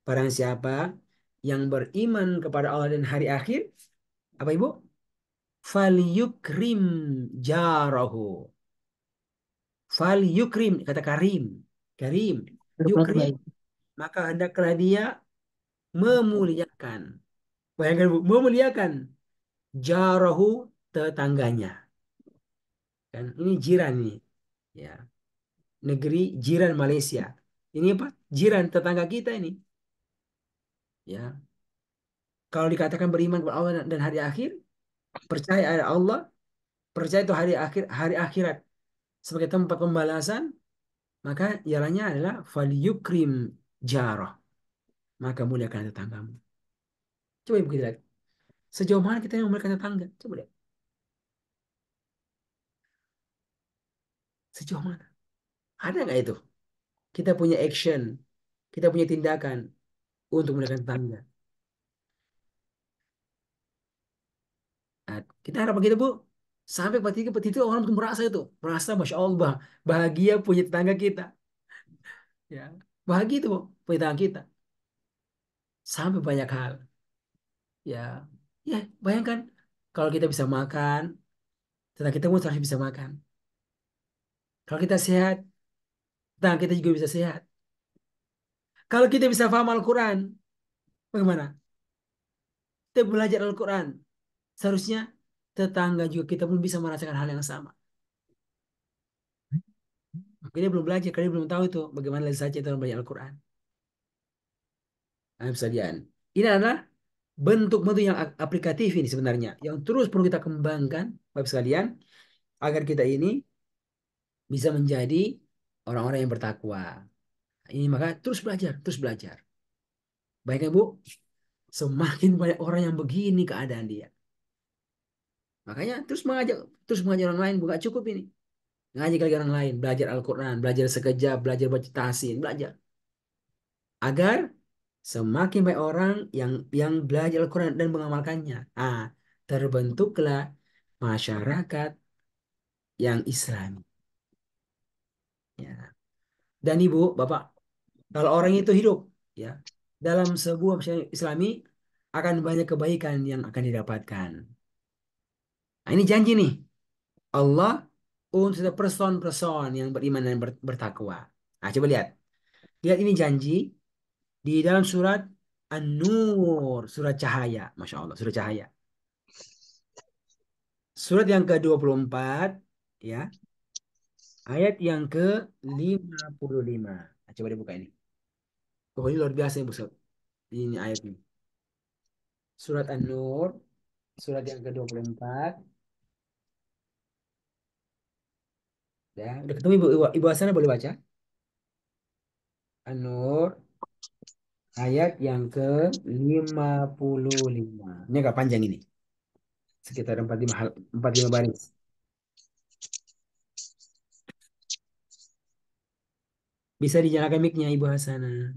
Barang siapa yang beriman kepada Allah dan hari akhir, apa Ibu? Fal yukrim jarahu. Fal yukrim, kata karim. Karim. Berbuat Yukrim, baik. maka hendaklah dia memuliakan. Bayangkan Bu, memuliakan jarahu, tetangganya. Kan ini jiran nih. Ya, negeri jiran Malaysia. Ini apa? Jiran tetangga kita ini. Ya, kalau dikatakan beriman kepada Allah dan hari akhir, percaya ada Allah, percaya itu hari akhirat sebagai tempat pembalasan, maka jalannya adalah falyukrim jarah, maka muliakan tetanggamu. Coba ibu kita lihat, sejauh mana kita yang memuliakan tetangga? Coba lihat, sejauh mana? Ada nggak itu? Kita punya action, kita punya tindakan untuk memuliakan tetangga. Nah, kita harap begitu Bu, sampai pada itu orang tuh merasa itu, merasa masya Allah bahagia punya tetangga kita, ya, bahagia itu Bu, punya tetangga kita, sampai banyak hal, ya, ya, bayangkan kalau kita bisa makan, tetangga kita pun harus bisa makan. Kalau kita sehat, tetangga kita juga bisa sehat. Kalau kita bisa paham Al-Quran, bagaimana? Kita belajar Al-Quran, seharusnya tetangga juga kita pun bisa merasakan hal yang sama. Kita belum belajar, kalian belum tahu itu bagaimana saja itu belajar Al-Quran. Nah, Sadian. Ini adalah bentuk-bentuk yang aplikatif ini sebenarnya, yang terus perlu kita kembangkan, Bapak sekalian, agar kita ini bisa menjadi orang-orang yang bertakwa. Ini maka terus belajar, terus belajar. Baiknya Bu, semakin banyak orang yang begini keadaan dia. Makanya terus mengajak orang lain, bukan cukup ini. Ngajak lagi orang lain, belajar Al-Quran, belajar sekejap, belajar baca tahsin, belajar. Agar semakin banyak orang yang belajar Al-Quran dan mengamalkannya. Terbentuklah masyarakat yang Islami. Ya. Dan Ibu, Bapak, kalau orang itu hidup, ya, dalam sebuah masyarakat Islami, akan banyak kebaikan yang akan didapatkan. Nah, ini janji nih Allah untuk person-person yang beriman dan bertakwa. Nah, coba lihat. Lihat ini janji di dalam surat An-Nur, surat cahaya. Masya Allah, surat cahaya. Surat yang ke-24, ya, ayat yang ke-55. Nah, coba dibuka ini. Oh, ini luar biasa ya, Bu. Ini ayat ini. Surat An-Nur, surat yang ke-24. Ya, udah ketemu Ibu Hasanah boleh baca? An-Nur ayat yang ke-55. Ini agak panjang ini. Sekitar 45 baris. Bisa dinyalakan mic-nya Ibu Hasanah.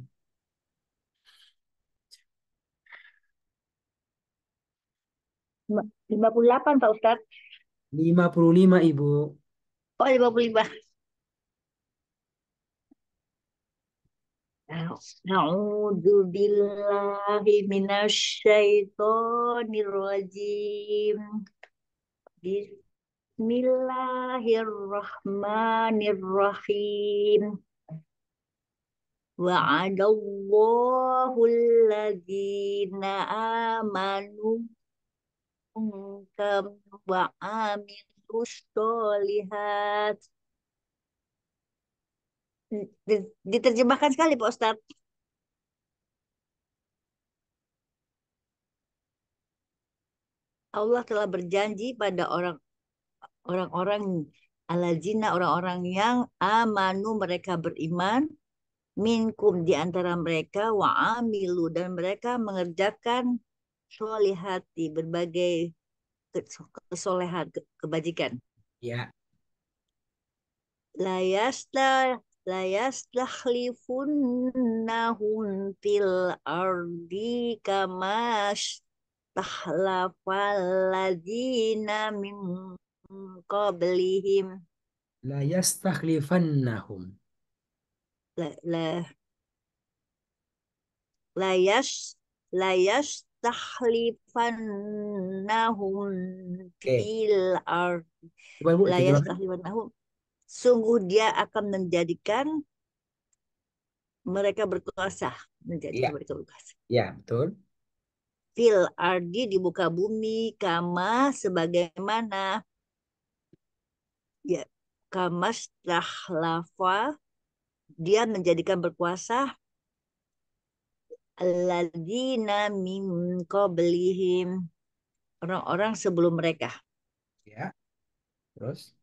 58 Pak Ustadz. 55 Ibu. Oh, 55. A'udzu billahi minasyaitonir rajim. Bismillahirrahmanirrahim. Wa'adallahu alladzina amanu minkum wa amilus sholihat. Diterjemahkan sekali Pak Ustadz. Allah telah berjanji pada orang-orang alazina, orang-orang yang amanu, mereka beriman, minkum, di antara mereka, wa amilu, dan mereka mengerjakan sholihati, berbagai kesolehan, kebajikan. Ya. Layastakhlifunnahum fil ardi kamash tahlafal ladzina min qablihim. La yastakhlifannahum. La, la, layas layas tahlifannahum Oke. fil ard Coba Ibu layas terjemahkan. tahlifannahum, sungguh dia akan menjadikan mereka berkuasa, menjadikan Iya. mereka berkuasa Ya, betul. fil ardi, di muka bumi, kama, sebagaimana, ya, kamas tahlafa, dia menjadikan berkuasa alladzina min qablihim, orang-orang sebelum mereka. Ya. Terus.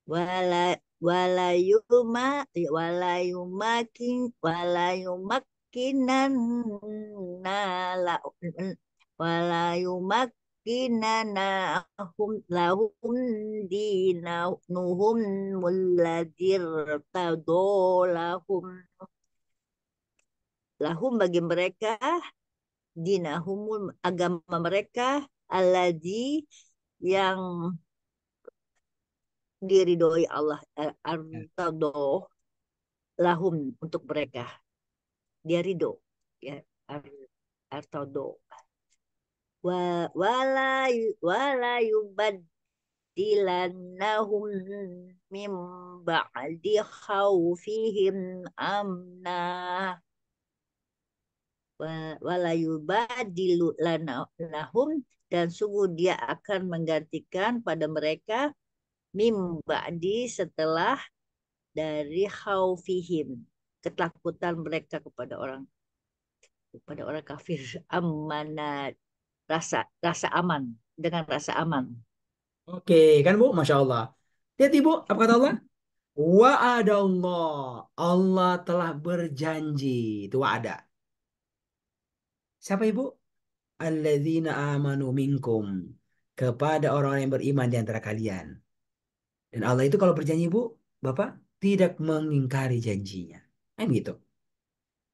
Wala walayuma walayumakinan la walayumakinana lahum dinanuhum mulladir tadolahum, lahum, bagi mereka, dinahumul, agama mereka, alladzi, yang diridhoi Allah, Ya. artado lahum, untuk mereka, dia ridho, ya, artado, wala yubadilannahum mim ba'di khawfihim amna, wala yubadilu lahum, dan sungguh dia akan menggantikan pada mereka mim ba'di, setelah dari khaufihim, ketakutan mereka kepada orang kafir, amanat, rasa rasa aman, dengan rasa aman. Oke, kan Bu? Masya Allah. Lihat Ibu, apa kata Allah? Wa'adallah. Allah telah berjanji. Itu wa'ada. Siapa Ibu? Alladzina amanu minkum. Kepada orang-orang yang beriman di antara kalian. Dan Allah itu kalau berjanji Bu, Bapak, tidak mengingkari janjinya. Kan gitu.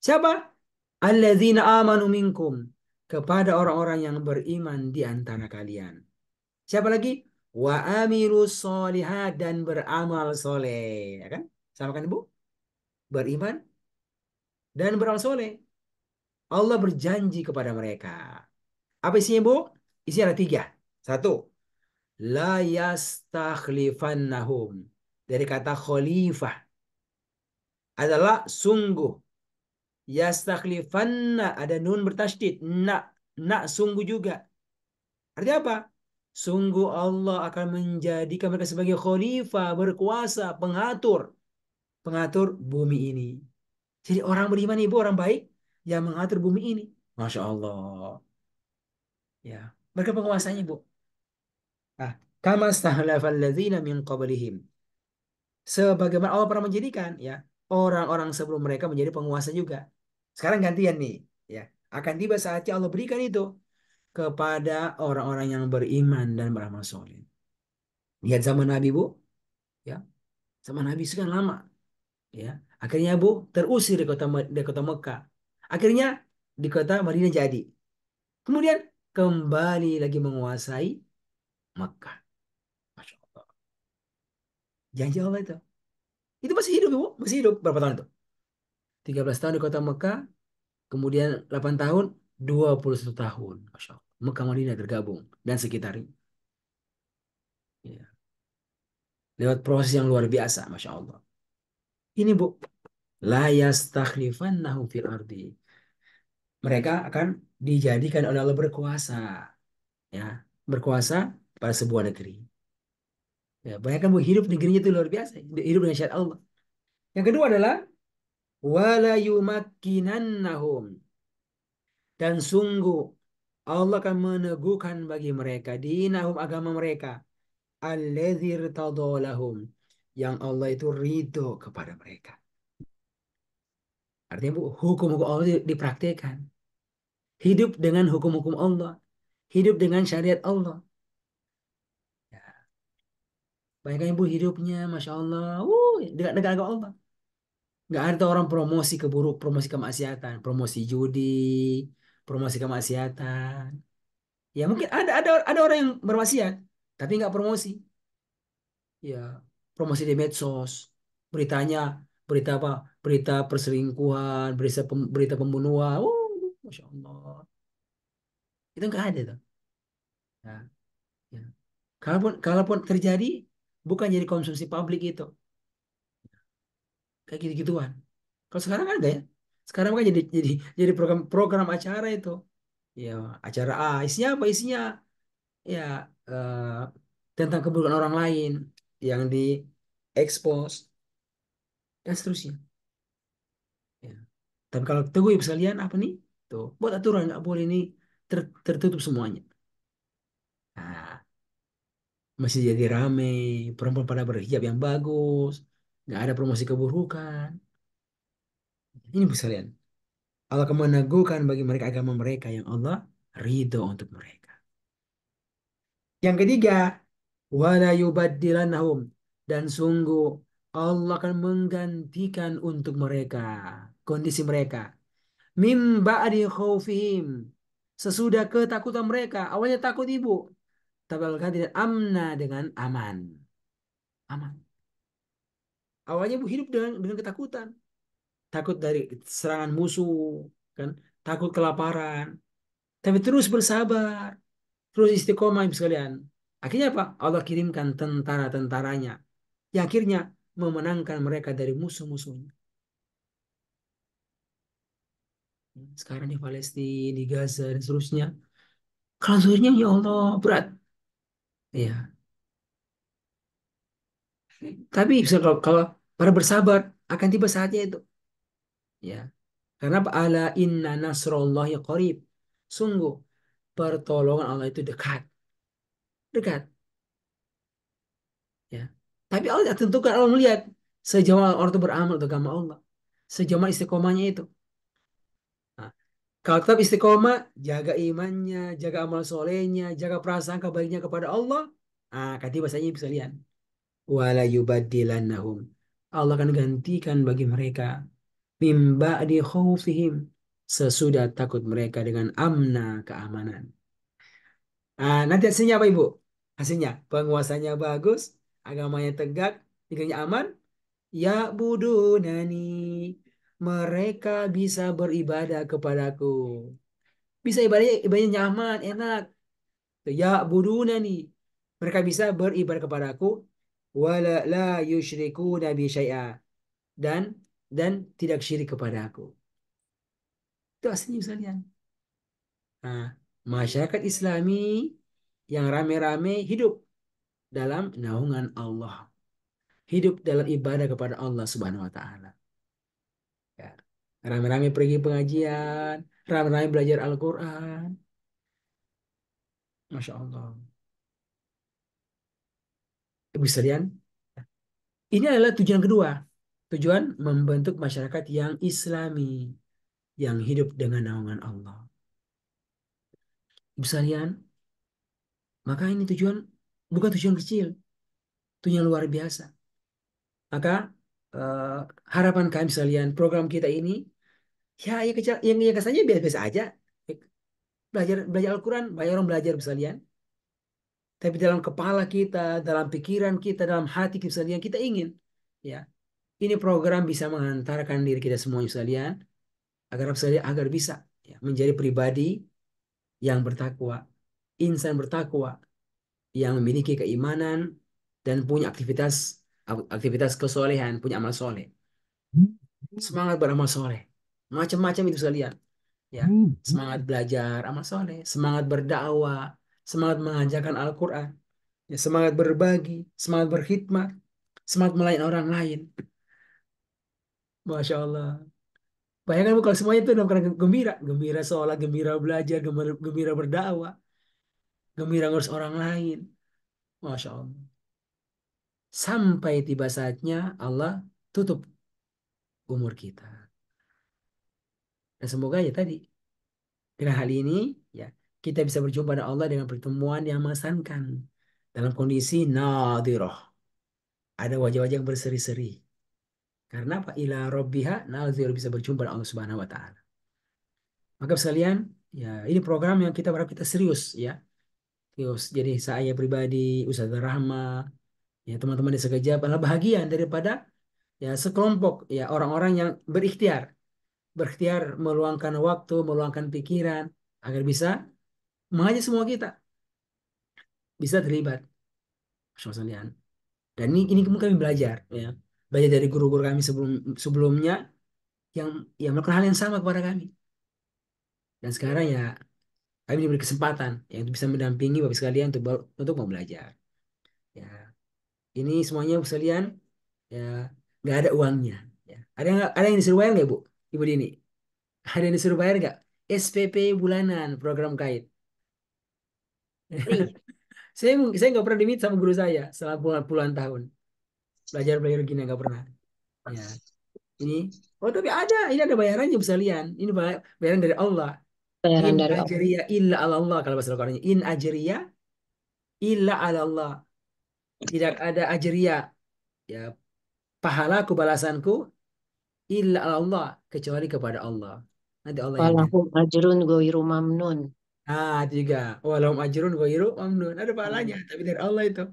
Siapa? Alladzina amanu minkum. Kepada orang-orang yang beriman di antara kalian. Siapa lagi? Wa amilus solihat, dan beramal soleh. Ya kan? Sama kan Ibu? Beriman dan beramal soleh. Allah berjanji kepada mereka. Apa isinya, Bu? Isinya ada 3. Satu, la yastakhlifannahum. Dari kata khalifah adalah sungguh. Yastakhlifanna ada nun bertasydid. Nak sungguh juga. Artinya apa? Sungguh Allah akan menjadikan mereka sebagai khalifah, berkuasa, pengatur bumi ini. Jadi orang beriman ibu, orang baik yang mengatur bumi ini. Masya Allah. Ya, mereka penguasanya ibu. Nah, kama stahlafal ladzina min qablihim. Sebagaimana Allah pernah menjadikan ya orang-orang sebelum mereka menjadi penguasa juga. Sekarang gantian nih, ya. Akan tiba saatnya Allah berikan itu kepada orang-orang yang beriman dan beramal soleh. Lihat zaman Nabi, Bu, ya. Zaman Nabi sekian lama, ya. Akhirnya Bu terusir di kota Mekah. Akhirnya di kota Madinah jadi. Kemudian kembali lagi menguasai Mekah. Masya Allah. Janji Allah itu. Itu masih hidup, Bu. Masih hidup. Berapa tahun itu? 13 tahun di kota Mekah. Kemudian 8 tahun, 21 tahun. Masya Allah. Mekah Madinah tergabung. Dan sekitarnya. Ya. Lewat proses yang luar biasa. Masya Allah. Ini Bu. La yastakhlifannahum fil ardi. Mereka akan dijadikan oleh Allah berkuasa. Ya. Berkuasa pada sebuah negeri. Ya, bayangkan Bu, hidup negerinya itu luar biasa. Hidup dengan syariat Allah. Yang kedua adalah wala yumakkinannahum. Dan sungguh Allah akan meneguhkan bagi mereka dinahum agama mereka. Alladzi irtadalahum. Yang Allah itu ridho kepada mereka. Artinya Bu, hukum-hukum Allah dipraktekkan. Hidup dengan hukum-hukum Allah. Hidup dengan syariat Allah. Ya, bayangkan Ibu hidupnya, Masya Allah. Dekat negara Allah. Nggak ada orang promosi keburuk, promosi kemaksiatan, promosi judi, promosi kemaksiatan. Ya mungkin ada orang yang bermaksiat, tapi nggak promosi. Ya, promosi di medsos, beritanya berita apa? Berita perselingkuhan, berita pembunuhan. Masya Allah. Itu nggak ada tuh. Ya, ya. Kalaupun terjadi, bukan jadi konsumsi publik itu. Kayak gitu-gituan. Kalau sekarang kan enggak ya? Sekarang kan jadi program acara itu. Ya, acara A, isinya apa? Isinya ya eh, tentang keburukan orang lain yang diekspos dan seterusnya. Ya. Tapi kalau teguh ibu sekalian apa nih? Tuh, buat aturan nggak boleh ini tertutup semuanya. Nah, masih jadi rame, perempuan pada berhijab yang bagus, nggak ada promosi keburukan. Ini ibu sekalian. Allah akan meneguhkan bagi mereka agama mereka yang Allah ridho untuk mereka. Yang ketiga, wala yubaddilannahum, dan sungguh Allah akan menggantikan untuk mereka kondisi mereka mim ba'di khaufihim, sesudah ketakutan mereka. Awalnya takut ibu, tapi Allah ganti dengan amna, dengan aman. Aman. Awalnya ibu hidup dengan ketakutan, takut dari serangan musuh, kan? Takut kelaparan, tapi terus bersabar, terus istiqomah ibu sekalian. Akhirnya apa? Allah kirimkan tentara-tentaranya yang akhirnya memenangkan mereka dari musuh-musuhnya. Sekarang di Palestina, di Gaza, dan seterusnya. Kalau seterusnya ya Allah berat. Ya. Tapi kalau para bersabar akan tiba saatnya itu. Ya. Karena apa? Ala inna nasrullahi qarib. Sungguh pertolongan Allah itu dekat. Dekat. Ya. Tapi Allah tentukan, Allah melihat sejauh orang itu beramal untuk agama Allah. Sejauh mana istiqomahnya itu. Nah, kalau tetap istiqomah, jaga imannya, jaga amal solehnya, jaga prasangka baiknya kepada Allah, akan tiba saatnya bisa lihat. Wala yubaddilannahum. Allah akan gantikan bagi mereka mim ba'di khaufihim, sesudah takut mereka dengan amna, keamanan. Nanti hasilnya apa Ibu? Hasilnya penguasanya bagus, agamanya tegak, tinggalnya aman. Ya budunani, mereka bisa beribadah kepadaku. Bisa ibadahnya nyaman, enak. Ya buduna nih. Mereka bisa beribadah kepadaku. Wala la yushriku nabi syai'a. Dan dan tidak syirik kepadaku. Itu aslinya sekalian. Nah, masyarakat Islami yang rame-rame hidup dalam naungan Allah. Hidup dalam ibadah kepada Allah Subhanahu wa taala. Ya. Rame-rame pergi pengajian, rame-rame belajar Al-Qur'an. Masya Allah. Ibu sekalian, ini adalah tujuan kedua. Tujuan membentuk masyarakat yang Islami, yang hidup dengan naungan Allah. Ibu sekalian, maka ini tujuan bukan tujuan kecil, tujuan luar biasa. Maka eh, harapan kami sekalian, program kita ini, ya, ya kecil, yang ya kesannya biasa-biasa aja. Belajar belajar Al-Quran, banyak orang belajar sekalian. Tapi dalam kepala kita, dalam pikiran kita, dalam hati kita sekalian, kita ingin, ya, ini program bisa mengantarkan diri kita semua sekalian agar bisa, ya, menjadi pribadi yang bertakwa, insan bertakwa, yang memiliki keimanan dan punya aktivitas kesolehan, punya amal soleh, semangat beramal soleh, macam-macam itu sekalian, ya, semangat belajar amal soleh, semangat berdakwah, semangat mengajarkan Al-Quran, ya, semangat berbagi, semangat berkhidmat, semangat melayani orang lain. Masya Allah. Bayangkan Bu, kalau semuanya itu dalam keadaan gembira, gembira sholat, gembira belajar, gembira, gembira berdakwah, gembira ngurus orang lain. Masya Allah. Sampai tiba saatnya Allah tutup umur kita. Dan semoga ya tadi, dengan hal ini, ya, kita bisa berjumpa dengan Allah dengan pertemuan yang mengesankan. Dalam kondisi nadhirah. Ada wajah-wajah yang berseri-seri. Karena apa? Ila rabbiha nadhir, bisa berjumpa dengan Allah Subhanahu wa taala. Maka sekalian, ya, ini program yang kita berharap kita serius, ya. Serius. Jadi saya pribadi, Ustaz Rahma, ya, teman-teman di sekejap adalah bahagian daripada, ya, sekelompok, ya, orang-orang yang berikhtiar meluangkan waktu, meluangkan pikiran agar bisa mengajak semua kita bisa terlibat. Masya Allah sekalian. Dan ini kami belajar, ya, belajar dari guru-guru kami sebelumnya yang melakukan hal yang sama kepada kami. Dan sekarang, ya, kami diberi kesempatan yang bisa mendampingi Bapak sekalian untuk mau belajar. Ya, ini semuanya Bapak sekalian, ya, nggak ada uangnya. Ya. Ada yang disuruh bayar nggak Bu? Ibu Dini? Ada yang disuruh bayar nggak? SPP bulanan program kait. Free. Saya nggak pernah diminta sama guru saya selama puluhan tahun belajar belajar gini, nggak pernah. Ya, ini, oh tapi ini ada bayarannya Bu sekalian. Ini bayaran dari Allah. In Bayaran dari Allah. ajriya illa ala Allah, kalau bahasa Al-Qur'annya. In ajriya illa ala Allah. Tidak ada ajriya, ya, pahalaku balasanku illa ala Allah, kecuali kepada Allah. Nanti Allah yang ganti. Walahum ajrun ghairu mamnun. Itu juga. Walau ajrun ghairu mamnun. Ada pahalanya, Hmm. tapi dari Allah itu.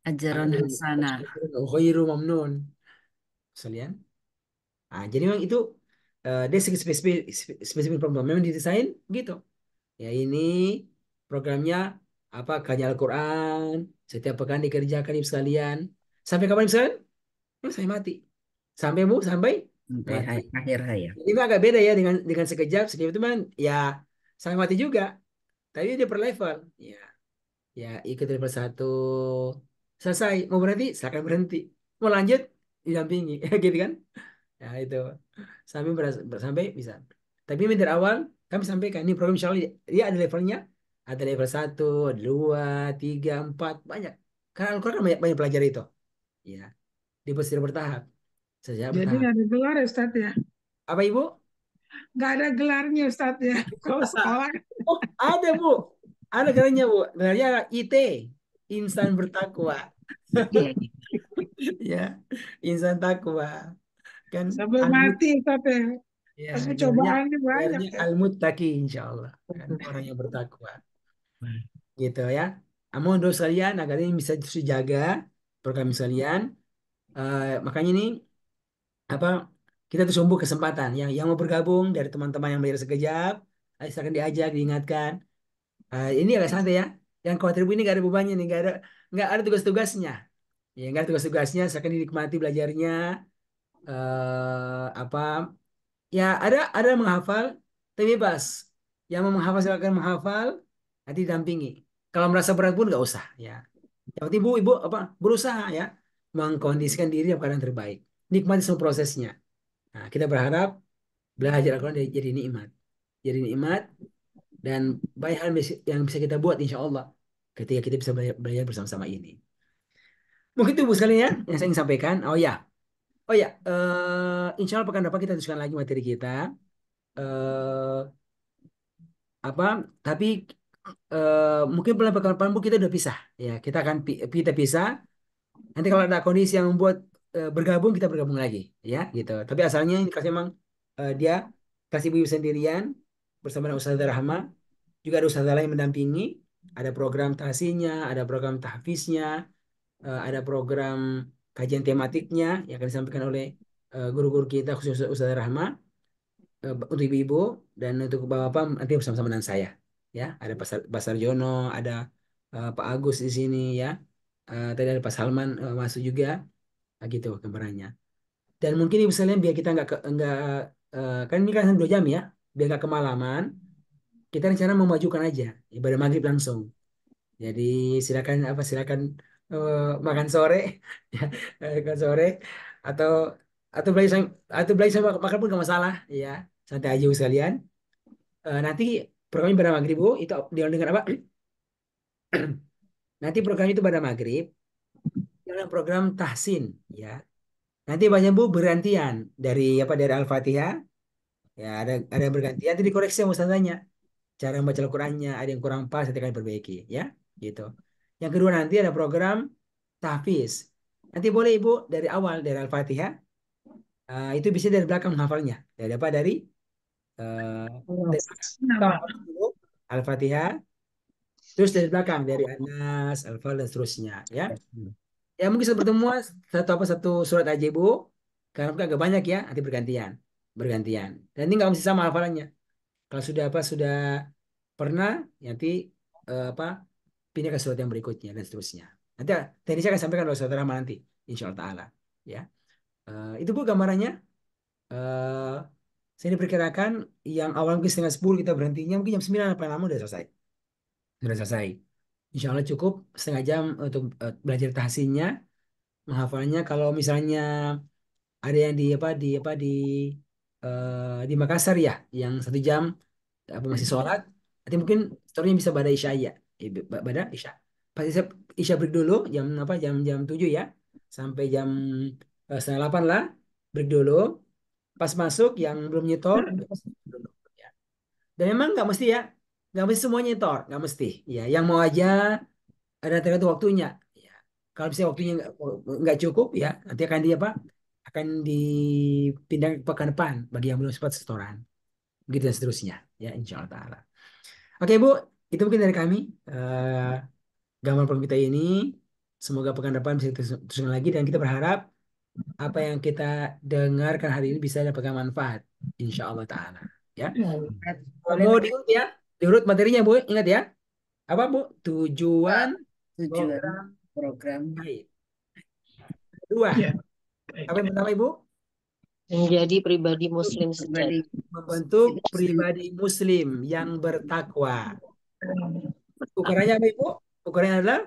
Ajaran Ajrun hasanah. ghairu mamnun. Sekalian. Jadi memang itu, dia spesifik program. Memang didesain gitu. Ya, ini programnya apa? Kajian Al-Quran. Setiap pekan dikerjakan Ibu sekalian. Sampai kapan Ibu sekalian? Sampai mati. Sampai Bu, sampai Sampai mati. akhir hayat. Ini agak beda ya dengan sekejap. Sekejap itu kan, ya, sampai mati juga. Tapi dia per level. Ya, ya, ikut level satu. Selesai. Mau berhenti, silakan berhenti. Mau lanjut, didampingi. Gitu kan. Ya, itu. Sampai bisa. Tapi dari awal kami sampaikan ini program, insya Allah dia ada levelnya. Ada level satu, 2, 3, 4, banyak. Karena Al-Quran kan banyak, banyak pelajar itu. Ya, secara bertahap. Sejak Jadi bertahap. nggak ada gelar ya Ustadz ya? Apa Ibu? Nggak ada gelarnya Ustadz ya? Kalau sekolah Oh, ada Bu. Ada gelarnya Bu. Gelarnya IT. Insan bertakwa. Iya, iya. Ya, insan takwa. Kan sampai Al-Mut, mati Ustadz ya. ya, Tapi gelarnya cobaannya banyak gelarnya ya. Al-Muttaqi, insya Allah. Kan orang yang bertakwa. Gitu ya. Namun untuk sekalian agar ini bisa terus dijaga program sekalian. Makanya ini apa? kita tuh sumbu kesempatan. Yang mau bergabung dari teman-teman yang belajar sekejap, ayo silakan diajak, diingatkan. Ini agak santai ya. Yang khawatir ini nggak ada bebannya nih, nggak ada tugas-tugasnya. Ya nggak ada tugas-tugasnya, silakan dinikmati belajarnya. Apa ya ada yang menghafal, tapi bebas. Yang mau menghafal silakan menghafal, nanti didampingi. Kalau merasa berat pun nggak usah ya. Yang penting ibu apa berusaha ya mengkondisikan diri dalam keadaan terbaik. Nikmati semua prosesnya. Nah, kita berharap belajar Al-Quran jadi nikmat. Jadi nikmat dan banyak hal yang bisa kita buat insya Allah ketika kita bisa belajar bersama-sama ini. Mungkin itu Bu sekalian ya yang saya ingin sampaikan. Oh ya, insya Allah pekan depan kita teruskan lagi materi kita. Eh, apa? Tapi mungkin bulan pekan depan Bu kita udah pisah. Ya, kita akan kita pisah. Nanti kalau ada kondisi yang membuat bergabung, kita bergabung lagi, ya, gitu. Tapi asalnya ini kelas memang dia kelas ibu sendirian bersama dengan Ustazah Rahma, juga ada Ustazah lain yang mendampingi, ada program tahsinya, ada program tahfiznya, ada program kajian tematiknya yang akan disampaikan oleh guru-guru kita khusus Ustazah Rahma untuk ibu-ibu dan untuk bapak-bapak nanti bersama-sama dengan saya, ya. Ada Pak Sarjono, ada Pak Agus di sini, ya. Tadi ada Pak Salman masuk juga. Nah, gitu gambarannya. Dan mungkin ibu sekalian biar kita nggak kan ini kan 2 jam ya, biar nggak kemalaman, kita rencana memajukan aja ibadah maghrib langsung. Jadi silakan makan sore, ya, makan sore atau belajar makan pun nggak masalah, ya, santai aja ibu sekalian. Nanti programnya pada maghrib Bu, itu dengan apa? Nanti programnya itu pada maghrib, dalam program tahsin, ya. Nanti banyak Bu bergantian dari Al-Fatihah. Ya, ada yang bergantian, nanti dikoreksi sama ustazanya. Cara membaca Al-Qur'annya, ada yang kurang pas, nanti akan diperbaiki, ya. Gitu. Yang kedua nanti ada program tahfiz. Nanti boleh Ibu dari awal dari Al-Fatihah, itu bisa dari belakang menghafalnya. Dari apa? Dari belakang dulu, Al-Fatihah, terus dari belakang dari Anas, Al-Fal dan seterusnya, ya. Ya mungkin satu surat aja Ibu. Karena mungkin agak banyak ya, nanti bergantian. Bergantian. Dan ini nggak mesti sama hafalannya. Kalau sudah pernah, nanti apa pindah ke surat yang berikutnya dan seterusnya. Nanti teknisnya saya akan sampaikan oleh saudara Rahman nanti, insya Allah Taala. Ya, itu Bu gambarannya. Eh, saya diperkirakan yang awal mungkin setengah 10 kita berhentinya mungkin jam 9 apa lama udah selesai. Sudah selesai. Insya Allah cukup setengah jam untuk belajar tahsinnya, menghafalnya. Kalau misalnya ada yang di Makassar ya, yang 1 jam apa masih sholat, nanti mungkin storynya bisa pada Isya ya. Pada Isya. Pas Isya break dulu jam jam 7 ya, sampai jam setengah 8 lah, break dulu. Pas masuk yang belum nyetor dulu, ya. Dan memang nggak mesti semuanya nyetor, nggak mesti. Ya, yang mau aja ada tergantung waktunya. Ya. Kalau misalnya waktunya nggak cukup ya, nanti akan akan dipindah ke pekan depan bagi yang belum sempat setoran. Begitu dan seterusnya. Ya, insya Allah Ta'ala. Oke, Bu. Itu mungkin dari kami. eh Gambar program kita ini. Semoga pekan depan bisa teruskan lagi. Dan kita berharap apa yang kita dengarkan hari ini bisa dapatkan manfaat. Insya Allah Ta'ala. Ya. Mau diurut ya. Diurut materinya, Bu. Ingat ya. Apa, Bu? Tujuan program baik. Kedua. Ya. Apa yang pertama, Ibu? Menjadi pribadi muslim sejati. Membentuk pribadi muslim yang bertakwa. Ukurannya apa Ibu? Ukurannya adalah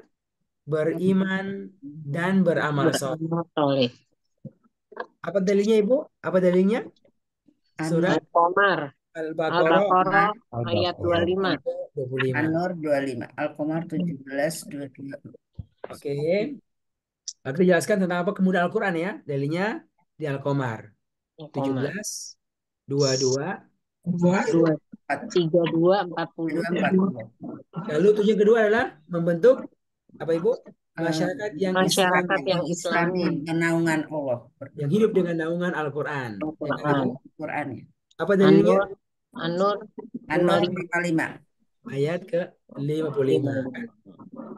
beriman dan beramal soleh. Apa dalilnya Ibu? Apa dalilnya? Surat Al-Qamar Al-Baqarah ayat 25. 25. An-Nur 25, Al-Qamar 17, 22. Oke. Lalu dijelaskan tentang apa kemudahan Al-Quran ya. Dalilnya di Al-Qamar 17, 22, 32, 40. Lalu tujuan kedua adalah membentuk apa Ibu? Masyarakat yang Islami. Naungan Allah. Yang hidup dengan naungan Al-Quran. Quran. Apa dalilnya? An-Nur 55. Ayat ke-55.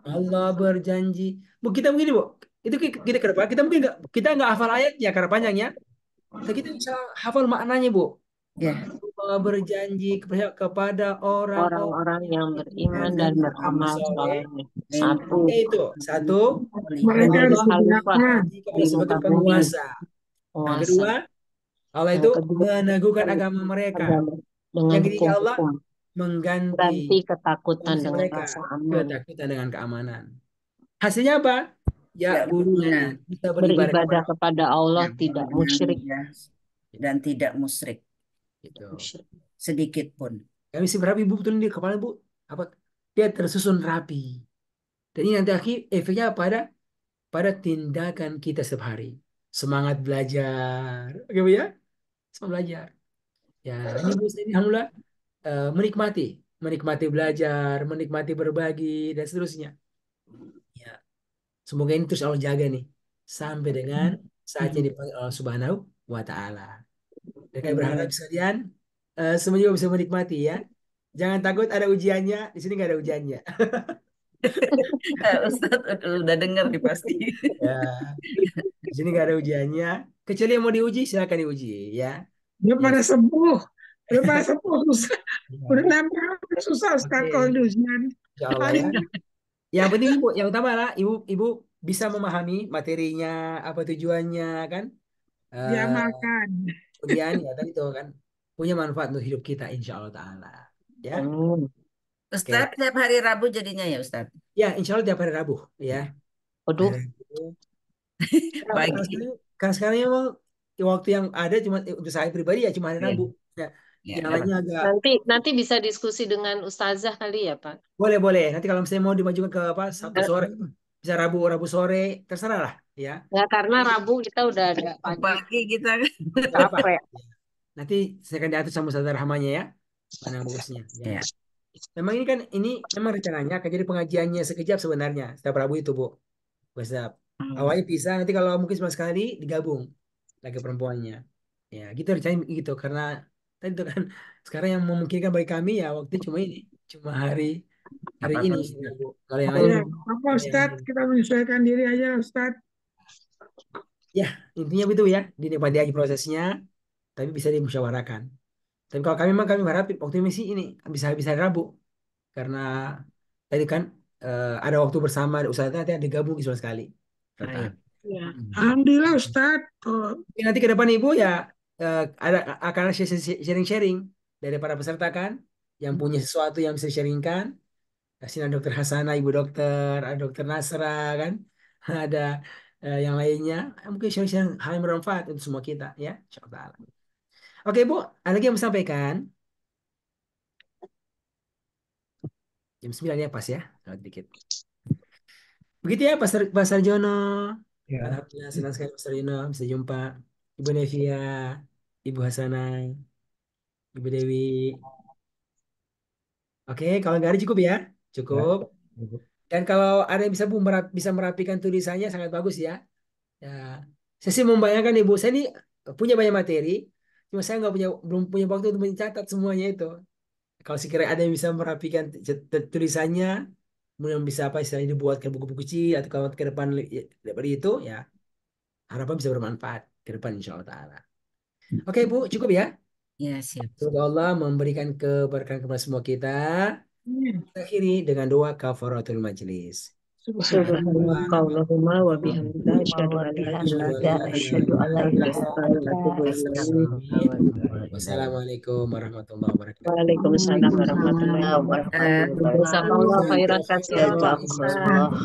Allah berjanji. Bu, kita begini, Bu. Itu kita ke depan. Kita mungkin kita nggak hafal ayatnya karena panjangnya. Kita bisa hafal maknanya, Bu. Ya. Berjanji kepada orang-orang Orang-orang yang beriman dan dan beramal beramal soleh. soleh. Satu, Itu satu, Mereka menjadi harus khalifah berdakwah. jika di sebagai muka bumi, penguasa. Yang penguasa. kedua, Allah Yang itu kedua, meneguhkan agama mereka. agama dengan Yang ketiga, Allah hukum-hukum. mengganti Ganti ketakutan kondisi dengan mereka rasa aman. ketakutan dengan keamanan. Hasilnya apa? Ya, Ya, guruna bisa beribadah Beribadah kepada kepada Allah Ya, tidak dengan musyrik. ya, dan tidak musyrik gitu. sedikit pun. Kami sih berapa ibu betul di kepala Bu? Apa dia tersusun rapi. Dan ini nanti akhir efeknya pada tindakan kita setiap hari. Semangat belajar. Oke Bu ya? Semangat belajar. Ya, ini Bu ini alhamdulillah menikmati belajar, menikmati berbagi dan seterusnya. Ya, semoga ini terus Allah jaga nih sampai dengan saatnya dipanggil Allah Subhanahu wa taala. Dan kami berharap sekalian semua juga bisa menikmati ya. Jangan takut ada ujiannya, di sini nggak ada ujiannya. Ustadz udah dengar nih pasti. Ya, di sini nggak ada ujiannya. Kecuali yang mau diuji, silakan diuji ya. Dia pada Yes. sembuh. Dia pada sembuh susah. Ya. Udah nempel susah Ustaz Oke. kalau di ujian. Insya Allah ya. Yang penting ibu, yang utama lah ibu bisa memahami materinya, apa tujuannya kan. Diamalkan. Kemudian ya tadi itu kan punya manfaat untuk hidup kita insya Allah Ta'ala. Ya, Ustadz tiap hari Rabu jadinya ya Ustadz? ya insya Allah tiap hari Rabu ya. Waduh, Hari Rabu. Pagi. Karena sekarang memang waktu yang ada cuma untuk saya pribadi ya cuma hari Iya. Rabu. Ya, Ya, yang lainnya agak nanti bisa diskusi dengan Ustazah kali ya, Pak. boleh. Nanti kalau misalnya mau dimajukan ke apa Sabtu sore, bisa Rabu sore, terserah lah ya. Ya, karena Rabu kita udah ada Pagi kita kan. Nggak apa. capek. Nanti saya akan diatur sama Ustaz Rahmanya ya, mana yang bagusnya. Ya. Ya. Memang ini memang rencananya akan jadi pengajiannya sekejap sebenarnya setiap Rabu itu Bu. WhatsApp. Awalnya bisa, nanti kalau mungkin cuma sekali digabung lagi perempuannya. Ya, gitu rencananya gitu karena tadi itu kan sekarang yang memungkinkan bagi kami ya waktu cuma hari Apa-apa, ini Ustaz. Bu. Kalau yang lain Ya, apa Ustaz? Kita menyesuaikan diri aja Ustaz. ya intinya begitu ya, dinikmati aja prosesnya, tapi bisa dimusyawarahkan. Tapi kalau kami berharap waktu ini sih ini bisa hari Rabu karena tadi kan ada waktu bersama, ada usaha nanti ada digabung isoman sekali. Ayo. Ya. Alhamdulillah Ustaz. Oh, Nanti ke depan Ibu ya akan ada sharing-sharing dari para peserta kan yang punya sesuatu yang bisa sharingkan. Kasih ada Dokter Hasana, Ibu Dokter, ada Dokter Nasra kan, ada yang lainnya. Mungkin sharing-sharing hal yang bermanfaat untuk semua kita ya. Insyaallah. Oke Bu, ada lagi yang mau sampaikan? Jam 9 ya pas ya, sedikit. Begitu ya Pak Sarjono. Ya. Alhamdulillah senang sekali Pak Sarjono bisa jumpa Ibu Nevia, Ibu Hasana, Ibu Dewi. Oke, kalau nggak ada cukup ya, cukup. Dan kalau ada yang bisa merapikan tulisannya sangat bagus ya. Ya, saya sih membayangkan Ibu, saya ini punya banyak materi, cuma saya belum punya waktu untuk mencatat semuanya itu. Kalau sekiranya ada yang bisa merapikan tulisannya, kemudian bisa apa istilahnya dibuatkan buku-buku kecil atau kalau ke depan daripada itu, ya harapan bisa bermanfaat ke depan insya Allah Ta'ala. Oke Bu, cukup ya. Ya, siap. Semoga Allah memberikan keberkahan kepada semua kita. Kita akhiri dengan doa kafaratul majlis. Subhanallahumma wa bihamdika asyhadu an la ilaha Asyhadu an la ilaha Wassalamualaikum warahmatullahi wabarakatuh. Waalaikumsalam warahmatullahi wabarakatuh. wabarakatuh. Jazakallahu khairan kasiran, Pak Ustaz. Jazakumullah.